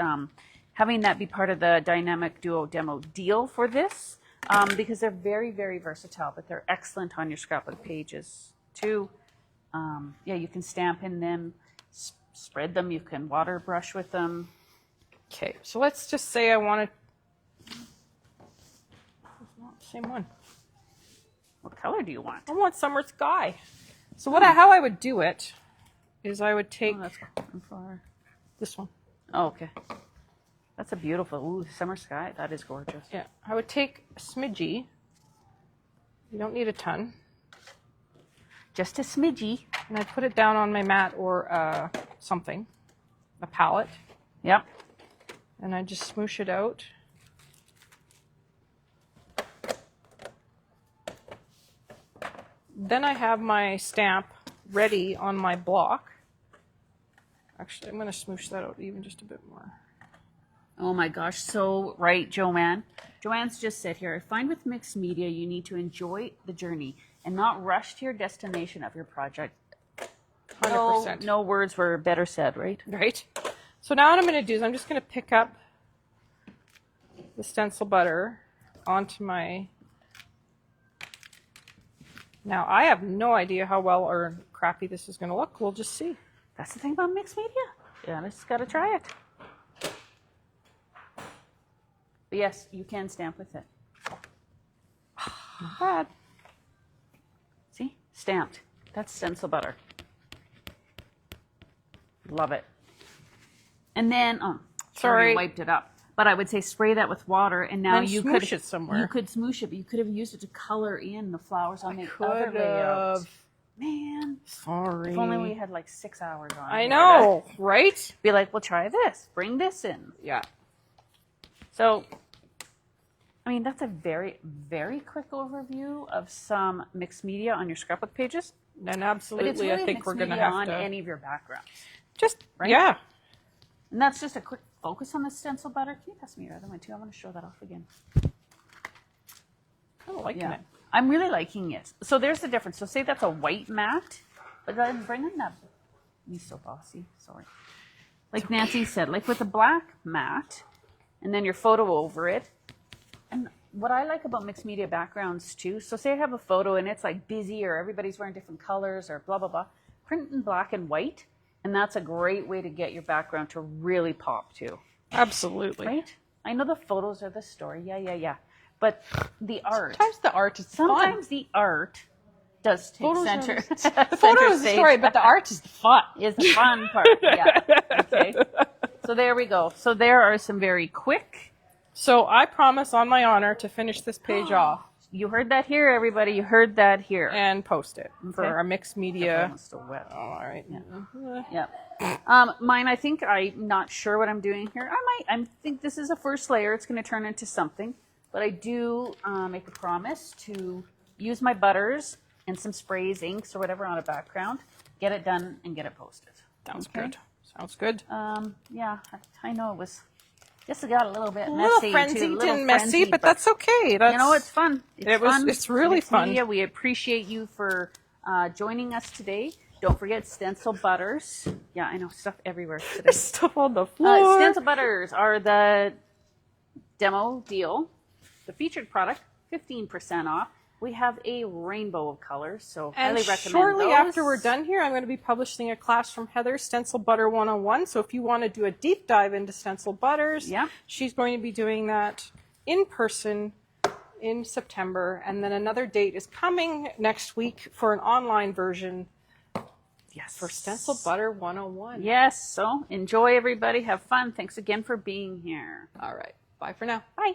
having that be part of the Dynamic Duo demo deal for this, because they're very, very versatile, but they're excellent on your scrapbook pages too. You can stamp in them, spread them, you can water brush with them. Okay, so let's just say I want to... Same one. What color do you want? I want summer sky. So how I would do it is I would take this one. Oh, okay. That's a beautiful, summer sky. That is gorgeous. Yeah, I would take a smidgy. You don't need a ton. Just a smidgy. And I'd put it down on my mat or something, a palette. Yep. And I just smoosh it out. Then I have my stamp ready on my block. Actually, I'm going to smoosh that out even just a bit more. Oh my gosh, so right, Joanne. Joanne's just said here, I find with mixed media, you need to enjoy the journey and not rush to your destination of your project. 100%. No words were better said, right? Right. So now what I'm going to do is I'm just going to pick up the stencil butter onto my... Now, I have no idea how well or crappy this is going to look. We'll just see. That's the thing about mixed media. Yeah, just got to try it. But yes, you can stamp with it. Not bad. See? Stamped. That's stencil butter. Love it. And then, sorry, I wiped it up. But I would say spray that with water, and now you could smoosh it somewhere. You could smoosh it, but you could have used it to color in the flowers on the other layout. Man, sorry. If only we had like 6 hours on. I know, right? Be like, well, try this. Bring this in. Yeah. So, I mean, that's a very, very quick overview of some mixed media on your scrapbook pages. And absolutely, But it's really I think we're going to have on to any of your backgrounds. Just right? Yeah. And that's just a quick focus on the stencil butter. Can you pass me your other one too? I want to show that off again. Kind of liking it. I'm really liking it. So there's the difference. So say that's a white mat, but then bring in that. He's so bossy. Sorry. Like Nancy said, like with a black mat, and then your photo over it. And what I like about mixed media backgrounds too, so say I have a photo and it's like busy or everybody's wearing different colors or blah, blah, blah. Print in black and white. And that's a great way to get your background to really pop too. Absolutely. Right? I know the photos are the story. Yeah. But the art. Sometimes the art is Sometimes fun. the art does take center. The photo is the story, but the art is the fun. Is the fun part. Yeah. Okay. So there we go. So there are some very quick. So I promise on my honor to finish this page off. You heard that here, everybody. You heard that here. And post it for our mixed media. Still wet. Oh, all right. Yeah. Mine, I think I'm not sure what I'm doing here. I think this is a first layer. It's going to turn into something. But I do make a promise to use my butters and some sprays, inks, or whatever on a background, get it done, and get it posted. Sounds good. Sounds good. Yeah, I know it was... Just got a little bit messy. A little frenzied and messy, but that's okay. That's, you know, it's fun. It's fun. It's really fun. Media. We appreciate you for joining us today. Don't forget Stencil Butters. Yeah, I know, stuff everywhere today. There's stuff on the floor. Stencil Butters are the demo deal. The featured product, 15% off. We have a rainbow of colors, so highly recommend shortly those. after we're done here, I'm going to be publishing a class from Heather, Stencil Butter 101. So if you want to do a deep dive into Stencil Butters, Yeah. she's going to be doing that in person in September. And then another date is coming next week for an online version. Yes. For Stencil Butter 101. Yes, so enjoy everybody. Have fun. Thanks again for being here. All right. Bye for now. Bye.